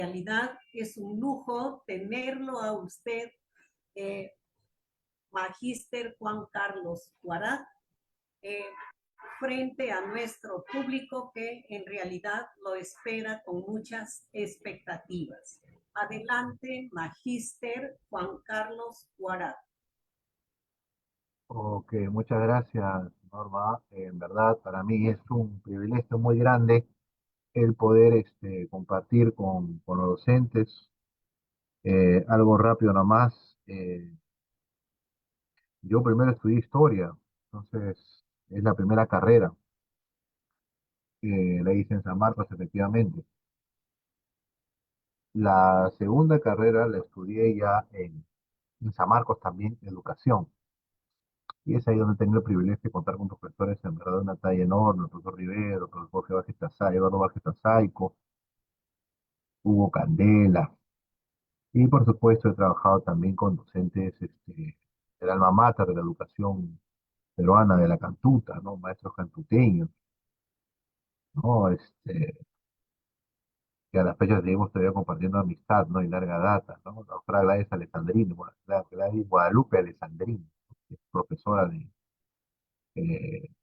realidad es un lujo tenerlo a usted, eh, Magíster Juan Carlos Guarat, eh, frente a nuestro público que en realidad lo espera con muchas expectativas. Adelante, Magíster Juan Carlos Guarat. Ok, muchas gracias, Norma. En verdad, para mí es un privilegio muy grande el poder compartir con los docentes. Algo rápido nomás. Yo primero estudié historia, entonces es la primera carrera. La hice en San Marcos, efectivamente. La segunda carrera la estudié ya en San Marcos también, educación. Y es ahí donde he tenido el privilegio de contar con profesores en verdad de una talla enorme, el profesor Rivero, el profesor Jorge Vázquez Tasay, Eduardo Vázquez Tasaico, Hugo Candela. Y por supuesto he trabajado también con docentes del alma mater de la educación peruana, de la Cantuta, ¿no? Maestros cantuteños, ¿no? Que a la fecha seguimos todavía compartiendo amistad, ¿no? Y larga data, ¿no? La doctora Gladys Alessandrini, Gladys Guadalupe Alessandrini, que es profesora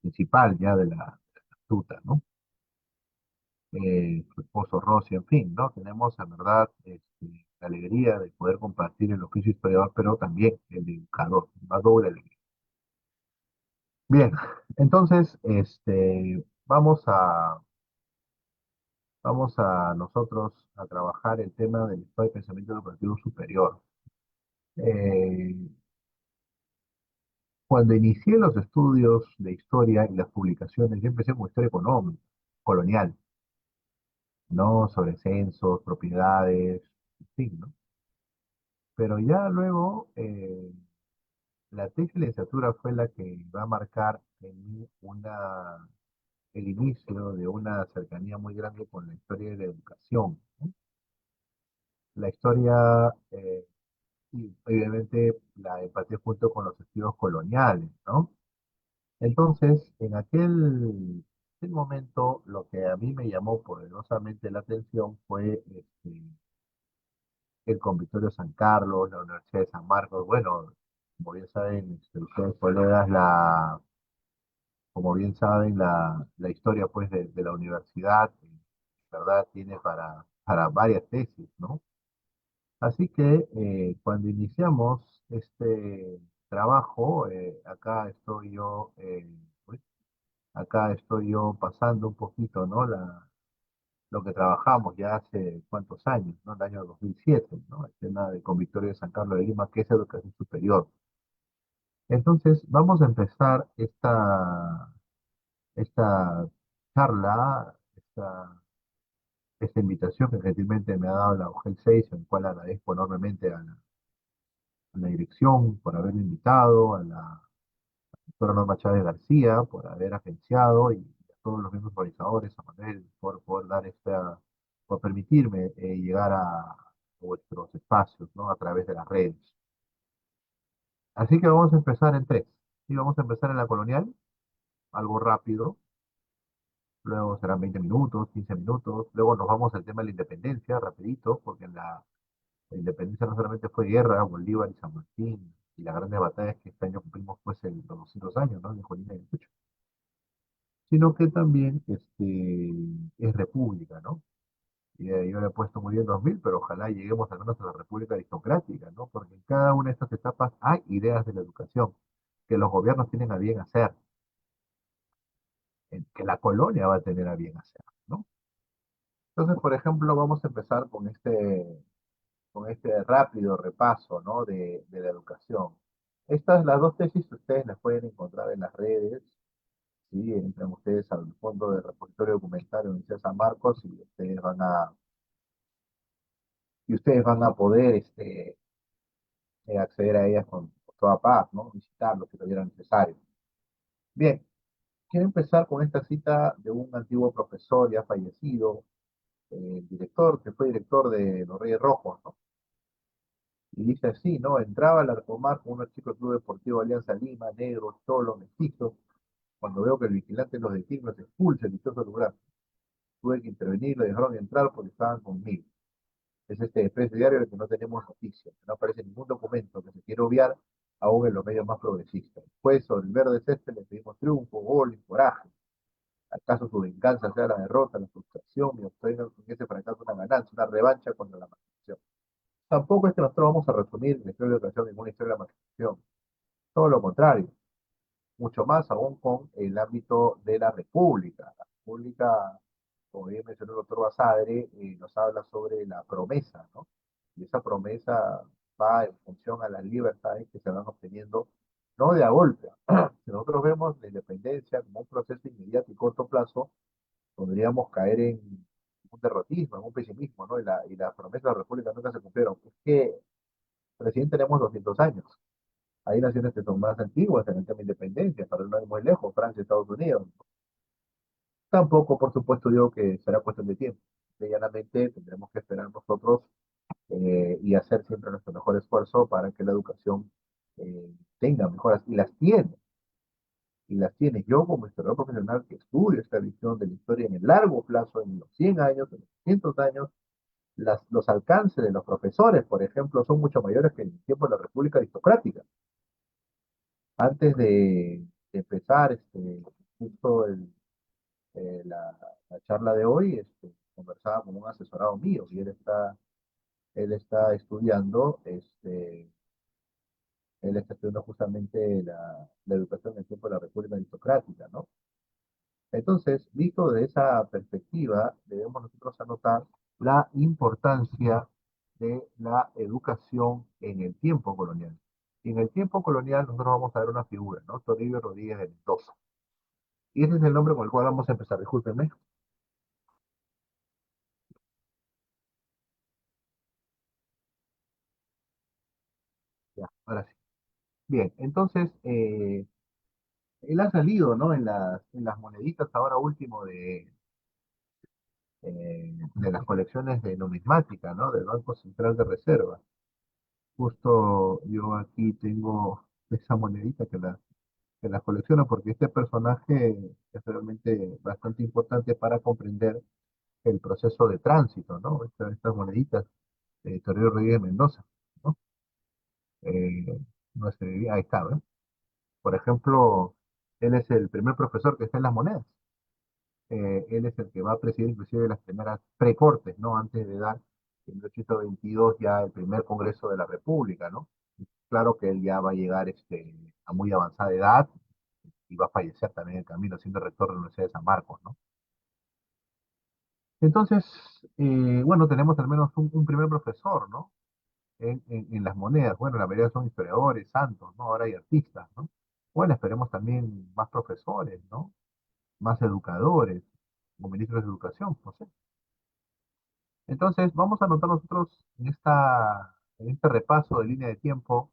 principal ya de la Cantuta, ¿no? Su esposo Rossi, en fin, ¿no? Tenemos en verdad la alegría de poder compartir el oficio historiador, pero también el de educador, una doble alegría. Bien, entonces, vamos a nosotros a trabajar el tema del estado de pensamiento educativo superior. Eh, Cuando inicié los estudios de historia y las publicaciones, yo empecé con historia económica, colonial, ¿no? Sobre censos, propiedades, en fin, ¿no? Pero ya luego, la tesis de licenciatura fue la que va a marcar en mí el inicio de una cercanía muy grande con la historia de la educación, ¿no? La historia, y obviamente la empaté junto con los estudios coloniales, ¿no? Entonces, en aquel momento, lo que a mí me llamó poderosamente la atención fue el Convictorio San Carlos, la Universidad de San Marcos. Bueno, como bien saben, ustedes colegas, como bien saben, la historia pues de la universidad, ¿verdad? Tiene para varias tesis, ¿no? Así que cuando iniciamos este trabajo, uy, acá estoy yo pasando un poquito, ¿no? Lo que trabajamos ya hace cuántos años, ¿no? El año 2007, ¿no? El tema de con Victoria de San Carlos de Lima, que es educación superior. Entonces, vamos a empezar esta charla, esta invitación que gentilmente me ha dado la UGEL 6, en el cual agradezco enormemente a la dirección por haberme invitado, a la doctora Norma Chávez García por haber agenciado y a todos los mismos organizadores, a Manuel, por poder por permitirme llegar a vuestros espacios, ¿no? A través de las redes. Así que vamos a empezar en tres. Y vamos a empezar en la colonial, algo rápido, luego serán 20 minutos, 15 minutos, luego nos vamos al tema de la independencia, rapidito, porque la independencia no solamente fue guerra, Bolívar y San Martín, y las grandes batallas que este año cumplimos pues los 200 años, ¿no? De Junín y Ayacucho, sino que también es república, ¿no? Y yo le he puesto muy bien 2000, pero ojalá lleguemos al menos a la república aristocrática, ¿no? Porque en cada una de estas etapas hay ideas de la educación que los gobiernos tienen a bien hacer, que la colonia va a tener a bien hacer, ¿no? Entonces, por ejemplo, vamos a empezar con este rápido repaso, ¿no? De la educación. Las dos tesis ustedes las pueden encontrar en las redes, ¿sí? Entran ustedes al fondo de repositorio documental de la Universidad de San Marcos y ustedes van a poder acceder a ellas con toda paz, ¿no? Visitarlos si lo hubiera necesario. Bien, quiero empezar con esta cita de un antiguo profesor ya fallecido, director, que fue director de los Reyes Rojos, ¿no? Y dice así, ¿no? Entraba al Arcomar con unos chicos del Club Deportivo Alianza Lima, negros, cholos, mestizos. Cuando veo que el vigilante los detiene, los expulsa el dichoso lugar. Tuve que intervenir, lo dejaron entrar porque estaban conmigo. Es este expreso diario del que no tenemos noticias, que no aparece ningún documento, que se quiere obviar aún en los medios más progresistas. Pues sobre el verde césped le pedimos triunfo, gol y coraje. ¿Acaso su venganza sea la derrota, la frustración y obtengan con ese fracaso una ganancia, una revancha contra la magistración? Tampoco es que nosotros vamos a resumir la historia de la educación en una historia de la magistración. Todo lo contrario, mucho más aún con el ámbito de la República. La República, como bien mencionó el doctor Basadre, nos habla sobre la promesa, ¿no? Y esa promesa va en función a las libertades que se van obteniendo, no de a golpe. Si nosotros vemos la independencia como un proceso inmediato y corto plazo, podríamos caer en un derrotismo, en un pesimismo, ¿no? Y las promesas de la República nunca se cumplieron. Es que recién tenemos 200 años. Hay naciones que son más antiguas en el tema de independencia, para no ir muy lejos, Francia, Estados Unidos. Tampoco, por supuesto, digo que será cuestión de tiempo. Llanamente tendremos que esperar nosotros y hacer siempre nuestro mejor esfuerzo para que la educación tenga mejoras. Y las tiene, y las tiene. Yo como historiador profesional que estudio esta visión de la historia en el largo plazo, en los 100 años, en los 200 años, los alcances de los profesores, por ejemplo, son mucho mayores que en el tiempo de la República Aristocrática. Antes de empezar justo la charla de hoy, conversaba con un asesorado mío y él está estudiando, él está estudiando justamente la educación en el tiempo de la República Aristocrática, ¿no? Entonces, visto de esa perspectiva, debemos nosotros anotar la importancia de la educación en el tiempo colonial. Y en el tiempo colonial nosotros vamos a ver una figura, ¿no? Toribio Rodríguez de Mendoza. Y ese es el nombre con el cual vamos a empezar, discúlpenme. Ya, ahora sí. Bien, entonces, él ha salido, ¿no? En las moneditas ahora último de las colecciones de numismática, ¿no? Del Banco Central de Reserva. Justo yo aquí tengo esa monedita que la colecciono porque este personaje es realmente bastante importante para comprender el proceso de tránsito, ¿no? Estas moneditas de Torrio Rodríguez Mendoza, ¿no? Eh, no sé, ahí está, ¿no? Por ejemplo, él es el primer profesor que está en las monedas. Él es el que va a presidir inclusive las primeras precortes, ¿no? Antes de dar en 1822 ya el primer Congreso de la República, ¿no? Claro que él ya va a llegar a muy avanzada edad y va a fallecer también en el camino, siendo rector de la Universidad de San Marcos, ¿no? Entonces, bueno, tenemos al menos un primer profesor, ¿no? En las monedas. Bueno, la mayoría son historiadores, santos, ¿no? Ahora hay artistas, ¿no? Bueno, esperemos también más profesores, ¿no? Más educadores, como ministros de educación, no sé. Entonces, vamos a anotar nosotros en este repaso de línea de tiempo,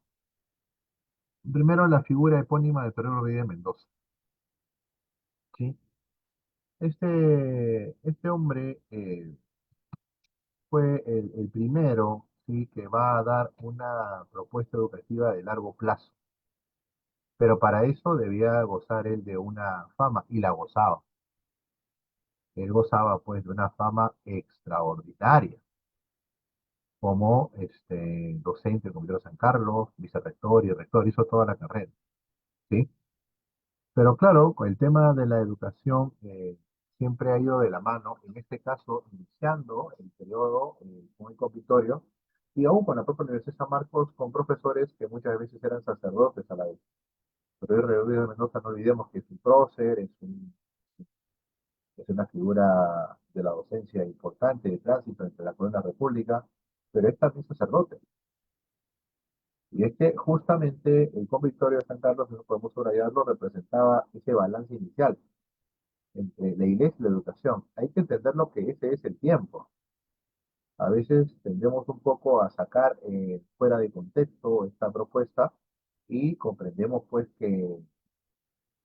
primero la figura epónima de Torero Rodríguez de Mendoza, ¿sí? Este hombre fue el primero, ¿sí? Que va a dar una propuesta educativa de largo plazo, pero para eso debía gozar él de una fama, y la gozaba. Él gozaba pues de una fama extraordinaria como docente del Comité de San Carlos, vicerrector y rector, hizo toda la carrera, ¿sí? Pero claro, con el tema de la educación siempre ha ido de la mano, en este caso, iniciando el periodo con el compitorio, y aún con la propia Universidad de San Marcos, con profesores que muchas veces eran sacerdotes a la vez. Pero Rodríguez de Mendoza, no olvidemos que es un prócer, es una figura de la docencia importante de tránsito entre la Corona República, pero es también sacerdote. Y es que justamente el convictorio de San Carlos, eso podemos subrayarlo, representaba ese balance inicial entre la iglesia y la educación. Hay que entender lo que ese es el tiempo. A veces tendemos un poco a sacar fuera de contexto esta propuesta y comprendemos pues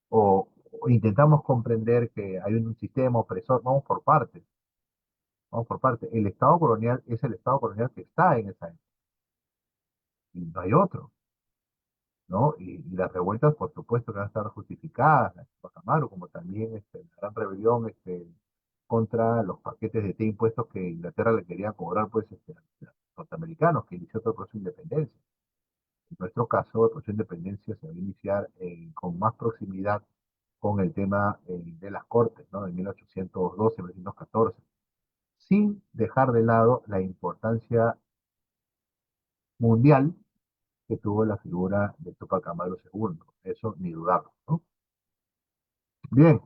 o intentamos comprender que hay un sistema opresor. Vamos por partes, vamos por partes. El Estado colonial es el Estado colonial que está en esa época y no hay otro. ¿No? Y las revueltas, por supuesto, que van a estar justificadas, la de Tupac Amaru, como también la gran rebelión contra los paquetes de té impuestos que Inglaterra le quería cobrar pues, americanos que inició todo el proceso de independencia. En nuestro caso, el proceso de independencia se va a iniciar con más proximidad con el tema de las Cortes, ¿no? En 1812, 1814, sin dejar de lado la importancia mundial que tuvo la figura de Tupac Amaru II. Eso ni dudarlo, ¿no? Bien,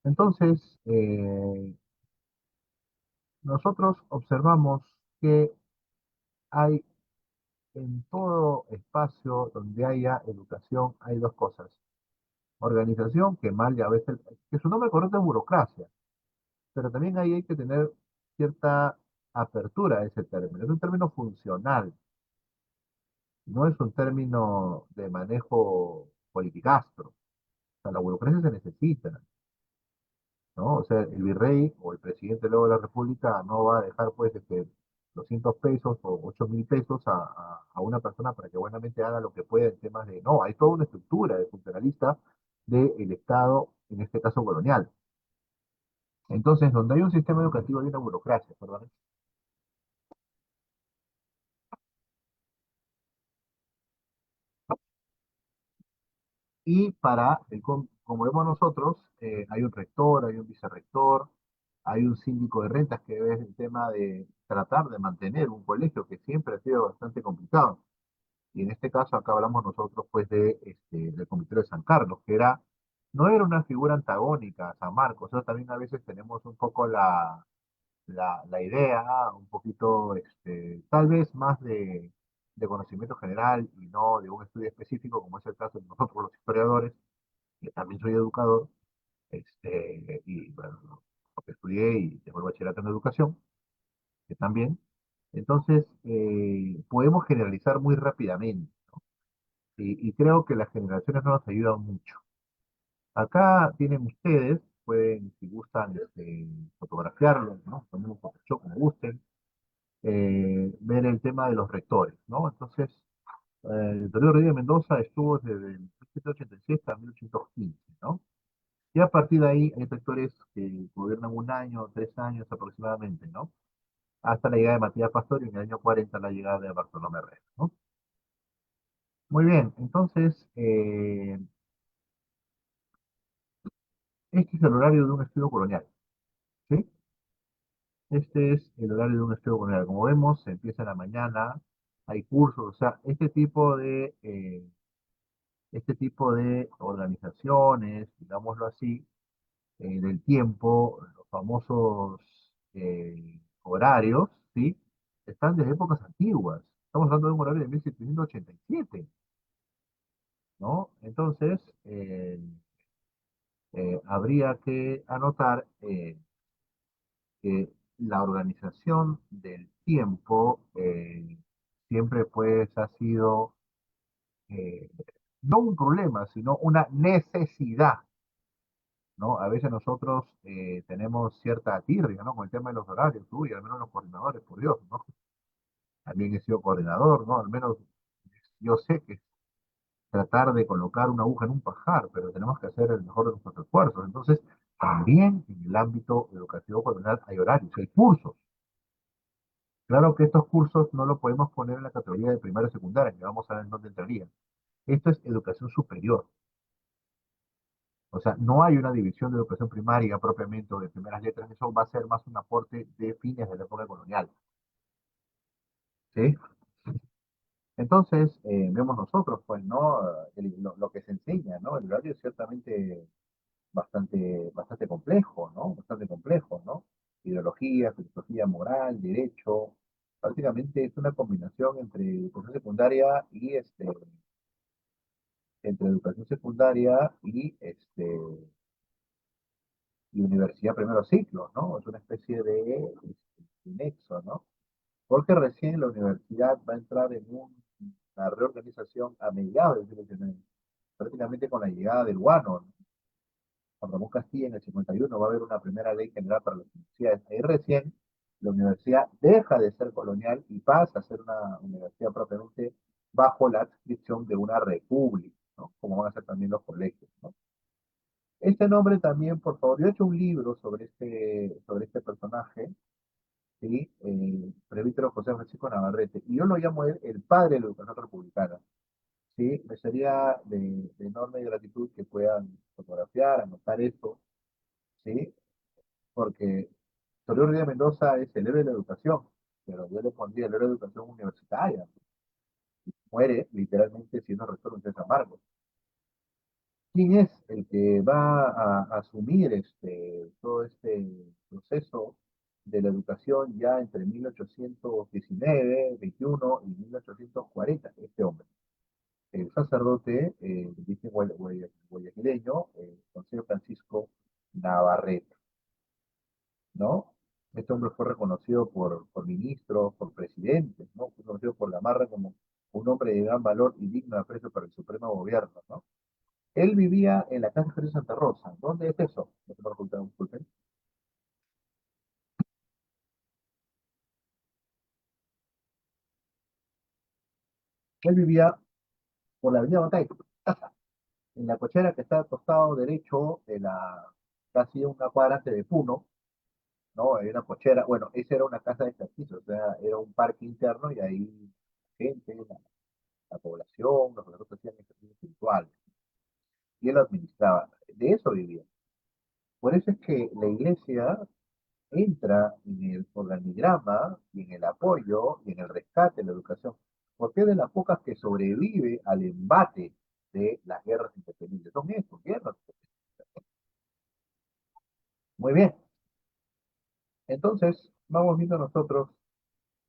entonces, nosotros observamos que hay en todo espacio donde haya educación, hay dos cosas. Organización, que mal ya a veces, que su nombre correcto es burocracia, pero también ahí hay que tener cierta apertura a ese término. Es un término funcional, no es un término de manejo politicastro. O sea, la burocracia se necesita, ¿no? O sea, el virrey o el presidente luego de la República no va a dejar, pues, 200 pesos o 8.000 pesos a una persona para que buenamente haga lo que pueda en temas de... No, hay toda una estructura de funcionalista del Estado, en este caso colonial. Entonces, donde hay un sistema educativo hay una burocracia, perdón. Y para, como vemos nosotros, hay un rector, hay un vicerrector, hay un síndico de rentas que es el tema de tratar de mantener un colegio que siempre ha sido bastante complicado. Y en este caso acá hablamos nosotros pues del Comité de San Carlos, que no era una figura antagónica a San Marcos. Nosotros también a veces tenemos un poco la idea, un poquito, tal vez más de conocimiento general y no de un estudio específico, como es el caso de nosotros los historiadores, que también soy educador, y bueno, porque estudié y tengo el bachillerato en educación, que también. Entonces, podemos generalizar muy rápidamente, y creo que las generaciones no nos ayudan mucho. Acá tienen ustedes, pueden, si gustan, fotografiarlo, ¿no? Poner un Photoshop como gusten, ver el tema de los rectores, ¿no? Entonces, el periodo Rey de Mendoza estuvo desde el 1786 hasta 1815, ¿no? Y a partir de ahí hay rectores que gobiernan un año, 3 años aproximadamente, ¿no? Hasta la llegada de Matías Pastor y en el año 40 la llegada de Bartolomé Herrera, ¿no? Muy bien, entonces, este es el horario de un estudio colonial, ¿sí? Este es el horario de un estudio colonial. Como vemos, se empieza en la mañana, hay cursos, o sea, este tipo de organizaciones, digámoslo así, del tiempo, los famosos horarios, ¿sí? Están desde épocas antiguas. Estamos hablando de un horario de 1787, ¿no? Entonces, habría que anotar que la organización del tiempo siempre pues ha sido eh, no un problema, sino una necesidad, ¿no? A veces nosotros tenemos cierta tirria, ¿no? Con el tema de los horarios, uy, al menos los coordinadores, por Dios, ¿no? También he sido coordinador, ¿no? Al menos yo sé que tratar de colocar una aguja en un pajar, pero tenemos que hacer el mejor de nuestros esfuerzos. Entonces, también en el ámbito educativo coordinal hay horarios, hay cursos. Claro que estos cursos no lo podemos poner en la categoría de primaria y secundaria, que vamos a ver en dónde entraría. Esto es educación superior. O sea, no hay una división de educación primaria propiamente o de primeras letras, eso va a ser más un aporte de fines de la época colonial. ¿Sí? Entonces, vemos nosotros, pues, ¿no? Lo que se enseña, ¿no? El horario es ciertamente bastante complejo, ¿no? Bastante complejo, ¿no? Ideología, filosofía moral, derecho, prácticamente es una combinación entre educación secundaria entre educación secundaria y universidad primero ciclo, ¿no? Es una especie de nexo, ¿no? Porque recién la universidad va a entrar en una reorganización a mediados del siglo XIX, prácticamente con la llegada del guano, ¿no? Juan Ramón Castilla en el 51 va a haber una primera ley general para las universidades. Ahí recién la universidad deja de ser colonial y pasa a ser una universidad propiamente bajo la adscripción de una república, ¿no? Como van a ser también los colegios, ¿no? Este nombre también, por favor, yo he hecho un libro sobre este personaje, ¿sí? Presbítero José Francisco Navarrete. Y yo lo llamo él el padre de la educación republicana. ¿Sí? Me sería de enorme gratitud que puedan fotografiar, anotar esto, ¿sí? Porque Soler Ríos Mendoza es el héroe de la educación, pero yo le pondría el héroe de la educación universitaria. Muere literalmente siendo rector de San Marcos. ¿Quién es el que va a asumir todo este proceso de la educación ya entre 1819, 21 y 1840? Este hombre, el sacerdote de origen guayaquileño, José Francisco Navarrete, ¿no? Este hombre fue reconocido por ministros, por presidentes, ¿no? Fue conocido por Gamarra como un hombre de gran valor y digno de aprecio para el supremo gobierno, ¿no? Él vivía en la casa de Santa Rosa. ¿Dónde es eso? No te lo ocultaron, disculpen. Él vivía por la avenida Batay, en la cochera que está al costado derecho de la, casi una cuadra antes de Puno, ¿no? Hay una cochera, bueno, esa era una casa de ejercicio, o sea, era un parque interno y ahí gente, la población, los otros hacían ejercicio espiritual, y él lo administraba. De eso vivía. Por eso es que la iglesia entra en el organigrama y en el apoyo y en el rescate de la educación, porque es de las pocas que sobrevive al embate de las guerras independientes. Son estos, guerras. Muy bien. Entonces, vamos viendo nosotros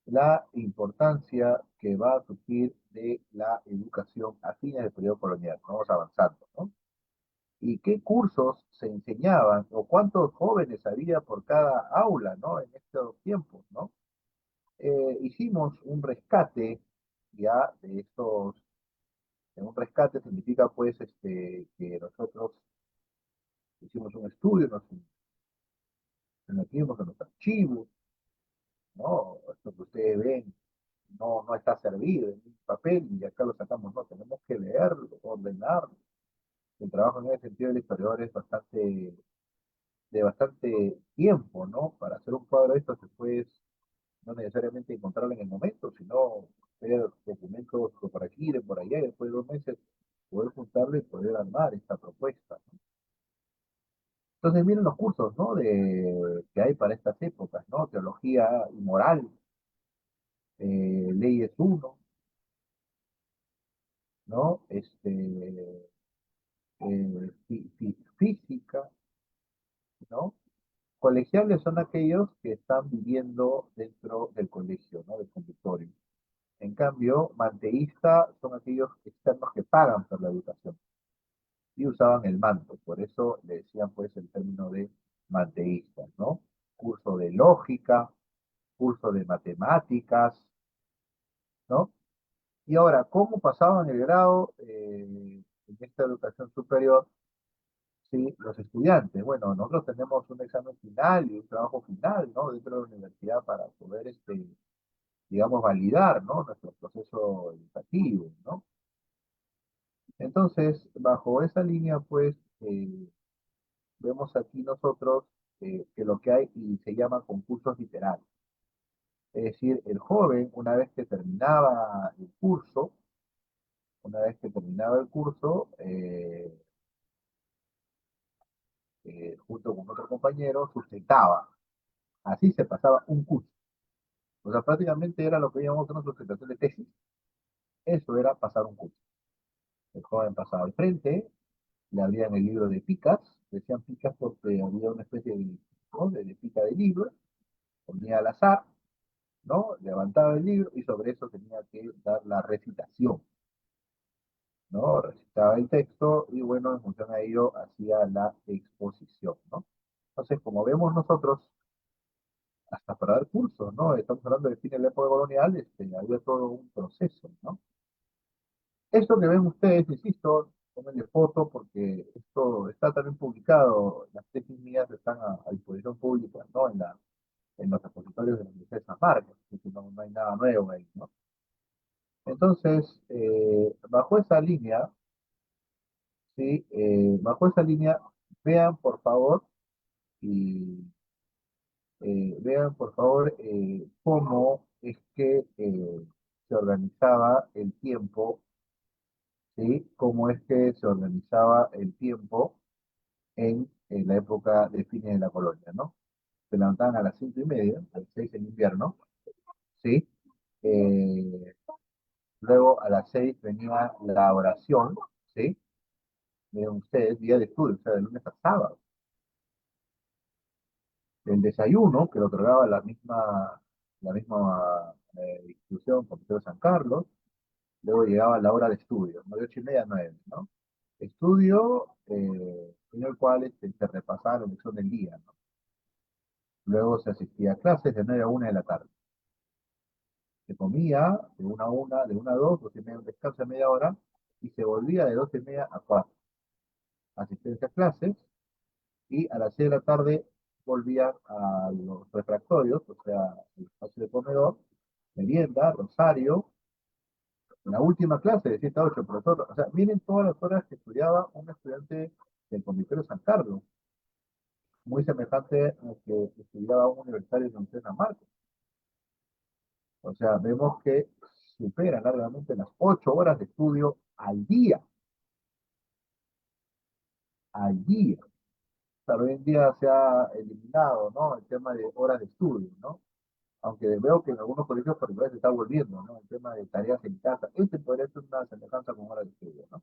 la importancia que va a surgir de la educación a fines del periodo colonial. Vamos avanzando, ¿no? Y qué cursos se enseñaban o cuántos jóvenes había por cada aula, ¿no? En estos tiempos, ¿no? Hicimos un rescate ya de estos, un rescate significa pues que nosotros hicimos un estudio, nos metimos en los archivos, ¿no? Esto que ustedes ven no está servido en un papel y acá lo sacamos, no, tenemos que leerlo, ordenarlo. El trabajo en ese sentido del historiador es de bastante tiempo, ¿no? Para hacer un cuadro de esto se puede no necesariamente encontrarlo en el momento, sino ver documentos por aquí, de por allá, y después de 2 meses poder juntarlo y poder armar esta propuesta, ¿no? Entonces miren los cursos, ¿no? Que hay para estas épocas, ¿no? Teología y moral, leyes uno, ¿no? Física, ¿no? Colegiales son aquellos que están viviendo dentro del colegio, ¿no? Del convictorio. En cambio, manteístas son aquellos externos que pagan por la educación y usaban el manto, por eso le decían pues el término de manteístas, ¿no? Curso de lógica, curso de matemáticas, ¿no? Y ahora, ¿cómo pasaban el grado en esta educación superior? Sí, los estudiantes. Bueno, nosotros tenemos un examen final y un trabajo final, ¿no? Dentro de la universidad para poder, digamos, validar, ¿no? Nuestro proceso educativo, ¿no? Entonces, bajo esa línea, pues, vemos aquí nosotros que lo que hay y se llama concursos literarios. Es decir, el joven, una vez que terminaba el curso, junto con otro compañero, sustentaba. Así se pasaba un curso. O sea, prácticamente era lo que llamamos una sustentación de tesis. Eso era pasar un curso. El joven pasaba al frente, le abrían el libro de picas, decían picas porque había una especie de, ¿no? de pica de libro, ponía al azar, ¿no? Levantaba el libro y sobre eso tenía que dar la recitación, ¿no? Recitaba el texto y bueno, en función a ello hacía la exposición, ¿no? Entonces, como vemos nosotros, hasta para dar cursos, ¿no? Estamos hablando de fin de la época colonial, había todo un proceso, ¿no? Esto que ven ustedes, insisto, tómenle foto porque esto está también publicado, las tesis mías están a disposición pública, ¿no? En los repositorios de la Universidad de San Marcos, así que no hay nada nuevo ahí, ¿no? Entonces, bajo esa línea, ¿sí? Bajo esa línea, vean por favor, y Vean, por favor, cómo es que se organizaba el tiempo, ¿sí? Cómo es que se organizaba el tiempo en la época de fines de la colonia, ¿no? Se levantaban a las 5:30, a las 6 en invierno, ¿sí? Eh, Luego a las 6 venía la oración, ¿sí? Miren ustedes, día de estudio, o sea, de lunes a sábado. El desayuno, que lo otorgaba la misma institución, Comité de San Carlos. Luego llegaba la hora de estudio, ¿no? De 8:30 a 9, ¿no? Estudio en el cual se repasaba la lección del día, ¿no? Luego se asistía a clases de 9 a 1 de la tarde. Se comía de 1 a 1, de 1 a 2, 2:30 un descanso de media hora, y se volvía de 2:30 a 4. Asistencia a clases, y a las 6 de la tarde volvían a los refractorios, o sea, el espacio de comedor, merienda, rosario, la última clase de 7 a 8, profesor. O sea, miren todas las horas que estudiaba un estudiante del Convictorio San Carlos, muy semejante a que estudiaba un universitario en San Marcos. O sea, vemos que supera largamente las 8 horas de estudio al día, al día. O sea, hoy en día se ha eliminado, ¿no? El tema de horas de estudio, ¿no? Aunque veo que en algunos colegios particulares se está volviendo, ¿no? El tema de tareas en casa. Este podría ser una semejanza con horas de estudio, ¿no?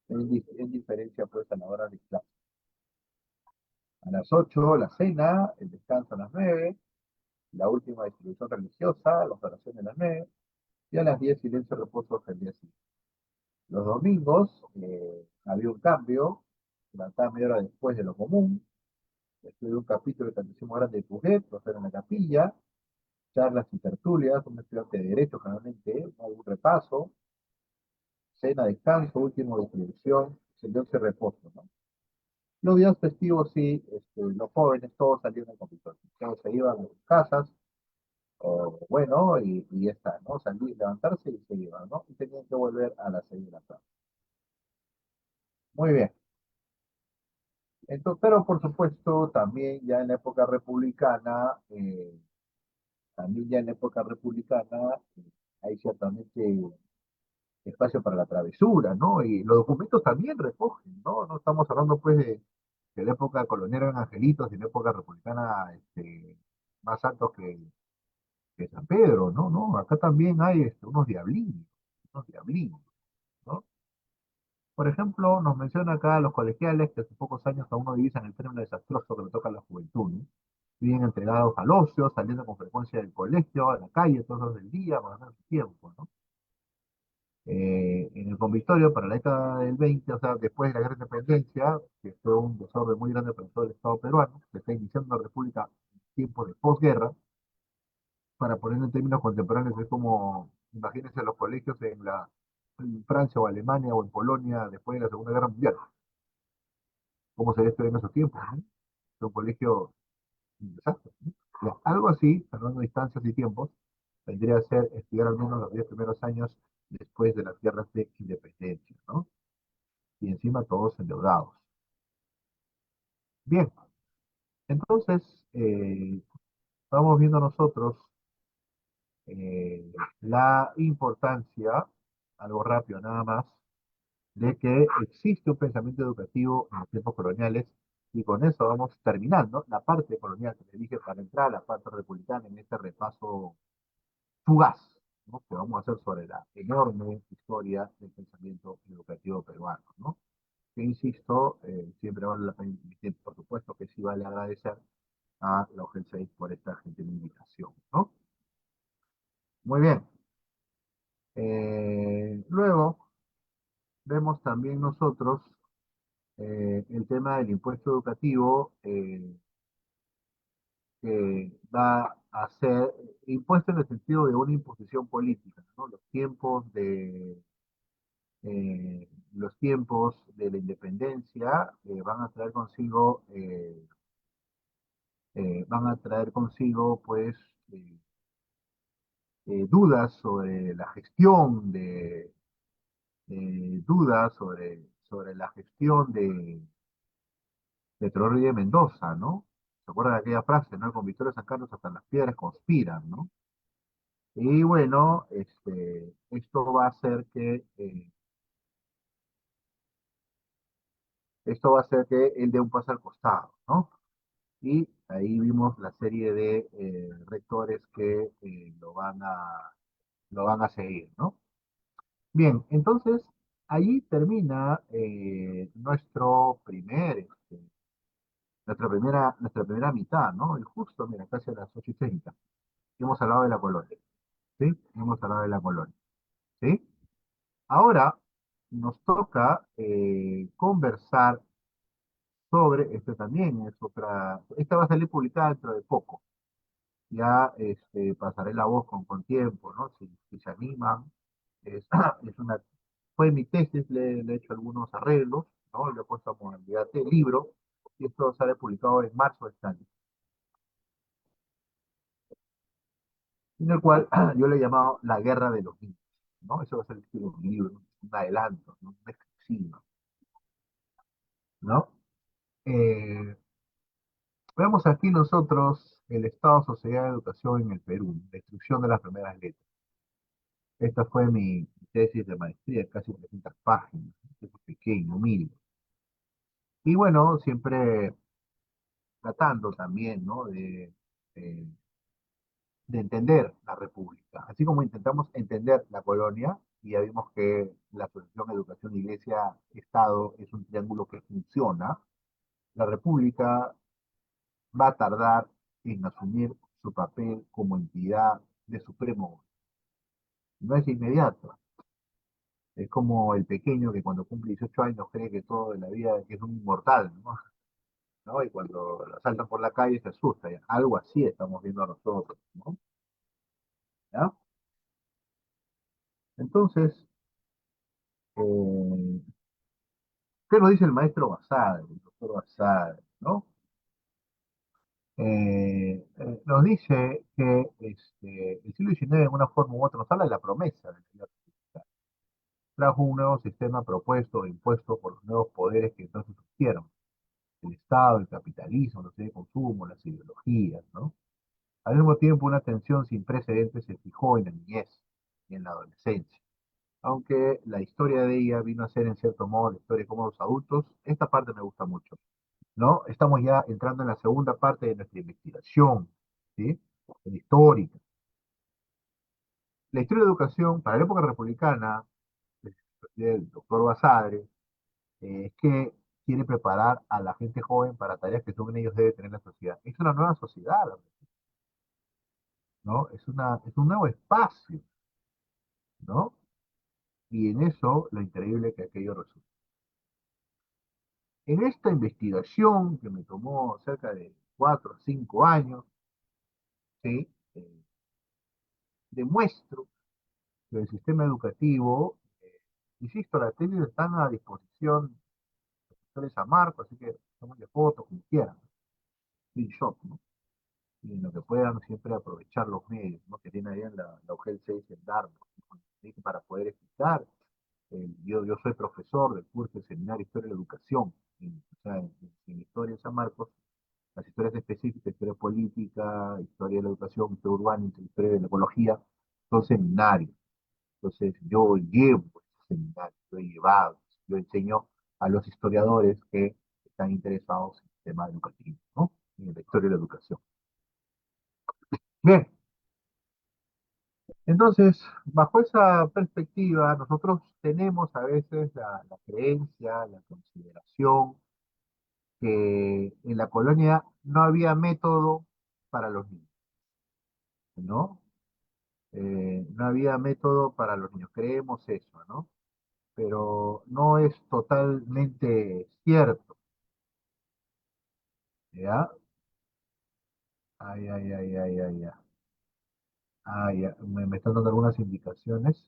En diferencia, pues, a la hora de clase. A las 8 la cena, el descanso a las 9, la última distribución religiosa, la oración a las 9, y a las 10 silencio y reposo el día siguiente. Los domingos había un cambio, levantaba media hora después de lo común, estudié un capítulo de Catecismo Grande de Puget, lo en la capilla, charlas y tertulias, un estudiante de Derecho generalmente, algún repaso, cena, descanso, último distribución, silencio y reposo, ¿no? Los días festivos sí, los jóvenes todos salían del computador, todos se iban a sus casas, o bueno, y ya está, ¿no? Salir, levantarse y se iban, ¿no? Y tenían que volver a las 6 de la tarde. Muy bien. Entonces, pero por supuesto, también ya en la época republicana, hay ciertamente espacio para la travesura, ¿no? Y los documentos también recogen, ¿no? No estamos hablando, pues, de la época colonial eran angelitos y la época republicana, más altos que San Pedro, ¿no? No, acá también hay unos diablinos, ¿no? Por ejemplo, nos menciona acá los colegiales que hace pocos años aún no divisan el término desastroso que le toca a la juventud, ¿no? Viven entregados al ocio, saliendo con frecuencia del colegio, a la calle, todos los del día, para ganar su tiempo, ¿no? En el convictorio para la década del 20, o sea, después de la Guerra de Independencia, que fue un desorden muy grande para todo el Estado peruano, se está iniciando una república en tiempos de posguerra, para ponerlo en términos contemporáneos, es como, imagínense los colegios en Francia o Alemania o en Polonia después de la Segunda Guerra Mundial, cómo se estudiar en esos tiempos, ¿no? Es un colegio, un desastre, ¿no? Ya, algo así, hablando de distancias y tiempos, tendría que ser estudiar al menos los 10 primeros años después de las guerras de independencia, ¿no? Y encima todos endeudados. Bien, entonces, vamos viendo nosotros la importancia, algo rápido nada más, de que existe un pensamiento educativo en los tiempos coloniales, y con eso vamos terminando la parte colonial que le dije para entrar a la parte republicana en este repaso fugaz, ¿no? Que vamos a hacer sobre la enorme historia del pensamiento educativo peruano, ¿no? Que insisto, siempre vale la pena, por supuesto que sí vale agradecer a la UGEL 6 por esta gentil invitación, ¿no? Muy bien. Luego vemos también nosotros el tema del impuesto educativo, que va a ser impuesto en el sentido de una imposición política, ¿no? Los tiempos de la independencia van a traer consigo, pues, dudas sobre la gestión sobre la gestión de Teodoro de Mendoza, ¿no? ¿Se acuerdan de aquella frase, no? Con Victoria San Carlos hasta las piedras conspiran, ¿no? Y bueno, esto va a hacer que él dé un paso al costado, ¿no? Y ahí vimos la serie de rectores que lo van a seguir, ¿no? Bien, entonces allí termina nuestra primera mitad, ¿no? Y justo, mira, casi a las 8:30. Hemos hablado de la colonia, ¿sí? Hemos hablado de la colonia, ¿sí? Ahora nos toca conversar sobre, este también es otra, esta va a salir publicada dentro de poco. Ya pasaré la voz con tiempo, ¿no? Si se animan. Es, es una, fue mi tesis, le he hecho algunos arreglos, ¿no? Le he puesto a modalidad de libro, y esto sale publicado en marzo de este año, en el cual yo le he llamado La Guerra de los Niños, ¿no? Eso va a ser el estilo de un libro, un adelanto, ¿no? Un exclusivo, ¿no? Eh, Veamos aquí nosotros el Estado, Sociedad de Educación en el Perú, destrucción de las primeras letras. Esta fue mi tesis de maestría, casi 300 páginas, es pequeño, humilde. Y bueno, siempre tratando también, ¿no? De, de entender la República. Así como intentamos entender la colonia, y ya vimos que la asociación Educación, Iglesia, Estado es un triángulo que funciona, la República va a tardar en asumir su papel como entidad de supremo. No es inmediato. Es como el pequeño que cuando cumple 18 años cree que todo en la vida que es un inmortal, ¿no? ¿No? Y cuando lo saltan por la calle se asusta. ¿Ya? Algo así estamos viendo nosotros, ¿no? ¿Ya? Entonces, eh, ¿qué nos dice el maestro Basada, el doctor Basada, ¿no? Nos dice que el siglo XIX, en una forma u otra, nos habla de la promesa de la vida republicana. Trajo un nuevo sistema propuesto e impuesto por los nuevos poderes que entonces surgieron: el Estado, el capitalismo, los de consumo, las ideologías, ¿no? Al mismo tiempo, una tensión sin precedentes se fijó en la niñez y en la adolescencia. Aunque la historia de ella vino a ser, en cierto modo, la historia de cómo los adultos, esta parte me gusta mucho, ¿no? Estamos ya entrando en la segunda parte de nuestra investigación, ¿sí? La histórica. La historia de la educación para la época republicana, del doctor Basadre, es que quiere preparar a la gente joven para tareas que según ellos debe tener la sociedad. Es una nueva sociedad, ¿no? Es un nuevo espacio, ¿no? Y en eso, lo increíble que aquello resulta. En esta investigación, que me tomó cerca de 4 o 5 años, ¿sí? Demuestro que el sistema educativo, insisto, las tesis están a disposición de los profesores a Marco, así que tomen fotos como quieran, screenshot, ¿no? Y en lo que puedan siempre aprovechar los medios, ¿no? Que tiene ahí en la UGEL 6 en Dartmouth, ¿no? Para poder explicar. Yo soy profesor del curso de Seminario Historia de la Educación, o sea, en Historia de San Marcos, las historias específicas, historia política, historia de la educación, historia urbana, historia de la ecología, son seminarios. Entonces, yo llevo esos seminarios, yo he llevado, yo enseño a los historiadores que están interesados en el tema educativo, ¿no? En la historia de la educación. Bien, entonces, bajo esa perspectiva, nosotros tenemos a veces la creencia, la consideración que en la colonia no había método para los niños, ¿no? No había método para los niños, creemos eso, ¿no? Pero no es totalmente cierto, ¿ya? Ay, ay, ay, ay, ay, ay. Ay, ya, me están dando algunas indicaciones.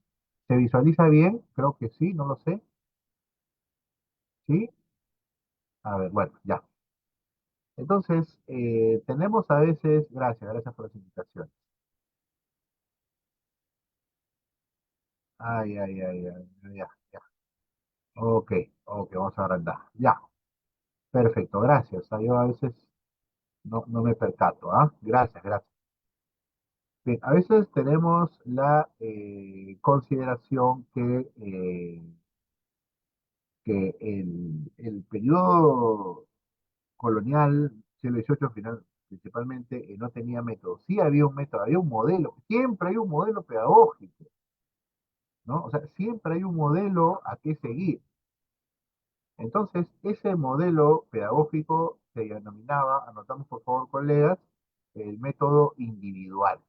¿Se visualiza bien? Creo que sí, no lo sé. ¿Sí? A ver, bueno, ya. Entonces, tenemos a veces, gracias por las indicaciones. Ay, ay, ay, ay, ya, ya. Ok, ok, vamos a agrandar. Ya, perfecto, gracias. Yo a veces No, no me percato, ¿ah? Gracias, gracias. Bien, a veces tenemos la consideración que el periodo colonial, siglo XVIII final, principalmente, no tenía método. Sí había un método, había un modelo, siempre hay un modelo pedagógico, ¿no? O sea, siempre hay un modelo a qué seguir. Entonces, ese modelo pedagógico se denominaba, anotamos por favor, colegas, el método individual.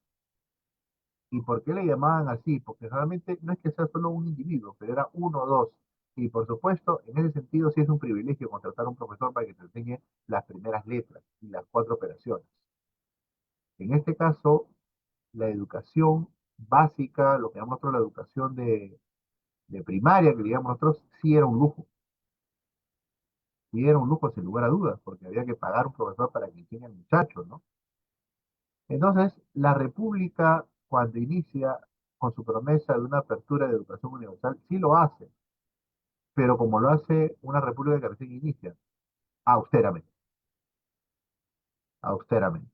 ¿Y por qué le llamaban así? Porque realmente no es que sea solo un individuo, pero era uno o dos. Y por supuesto, en ese sentido sí es un privilegio contratar a un profesor para que te enseñe las primeras letras y las cuatro operaciones. En este caso, la educación básica, lo que llamamos nosotros la educación de primaria, que digamos nosotros, sí era un lujo. Sí era un lujo sin lugar a dudas, porque había que pagar un profesor para que enseñe al muchacho, ¿no? Entonces, la República, cuando inicia con su promesa de una apertura de educación universal, sí lo hace, pero como lo hace una república que recién inicia, austeramente, austeramente.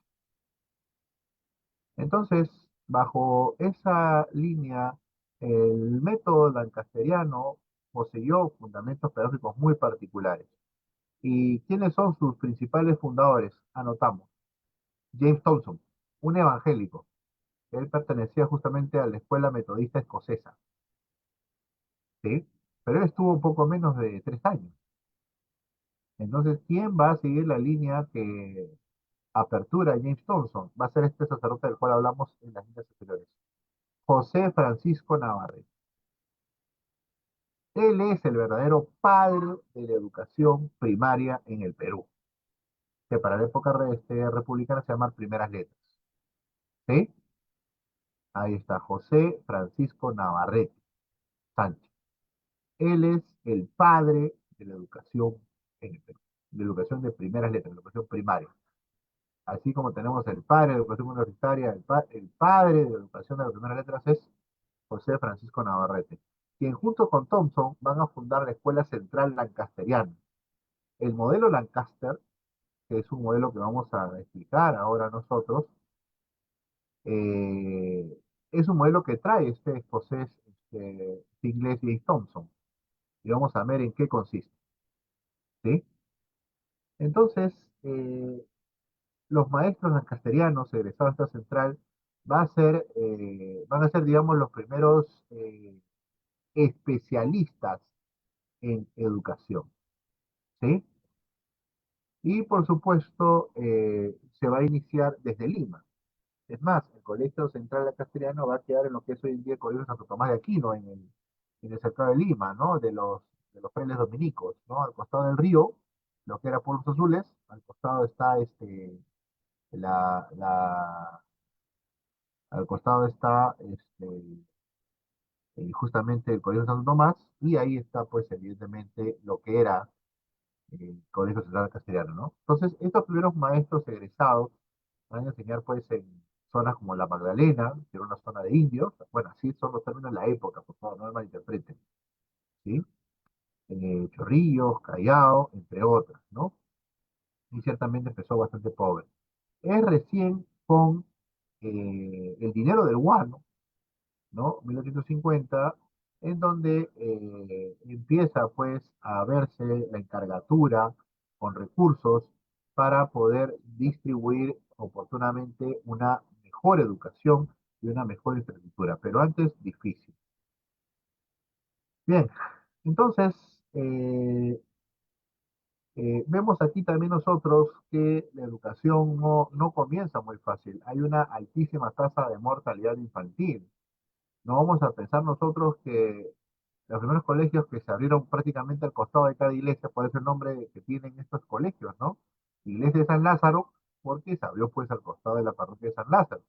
Entonces, bajo esa línea, el método lancasteriano poseyó fundamentos pedagógicos muy particulares. ¿Y quiénes son sus principales fundadores? Anotamos. James Thompson, un evangélico. Él pertenecía justamente a la escuela metodista escocesa, ¿sí? Pero él estuvo un poco menos de 3 años. Entonces, ¿quién va a seguir la línea que apertura James Thompson? Va a ser este sacerdote del cual hablamos en las líneas anteriores. José Francisco Navarrete. Él es el verdadero padre de la educación primaria en el Perú, que para la época republicana se llaman primeras letras. ¿Sí? Ahí está, José Francisco Navarrete Sánchez. Él es el padre de la educación en el Perú, de educación de primeras letras, de educación primaria. Así como tenemos el padre de la educación universitaria, el padre de la educación de las primeras letras es José Francisco Navarrete, quien junto con Thompson van a fundar la Escuela Central Lancasteriana. El modelo Lancaster, que es un modelo que vamos a explicar ahora nosotros, eh, es un modelo que trae este escocés, inglés y Thompson. Y vamos a ver en qué consiste. ¿Sí? Entonces, los maestros lancasterianos egresados de esta central van a ser, digamos, los primeros especialistas en educación. ¿Sí? Y por supuesto, se va a iniciar desde Lima. Es más, el Colegio Central Castellano va a quedar en lo que es hoy en día el Colegio Santo Tomás de Aquino, en el cercado de Lima, ¿no? De los frailes dominicos, ¿no? Al costado del río, lo que era Pueblos Azules, al costado está la, la, al costado está justamente el Colegio Santo Tomás, y ahí está, pues, evidentemente, lo que era el Colegio Central Castellano, ¿no? Entonces, estos primeros maestros egresados van a enseñar pues en zonas como la Magdalena, que era una zona de indios, bueno, así son los términos de la época, por favor, no me malinterpreten, ¿sí? Chorrillos, Callao, entre otras, ¿no? Y ciertamente empezó bastante pobre. Es recién con el dinero del guano, ¿no? 1850, en donde empieza pues a verse la encargatura con recursos para poder distribuir oportunamente una mejor educación y una mejor infraestructura, pero antes difícil. Bien, entonces vemos aquí también nosotros que la educación no comienza muy fácil. Hay una altísima tasa de mortalidad infantil. No vamos a pensar nosotros que los primeros colegios que se abrieron prácticamente al costado de cada iglesia, por eso el nombre que tienen estos colegios, ¿no? Iglesia de San Lázaro, porque se abrió pues al costado de la parroquia de San Lázaro.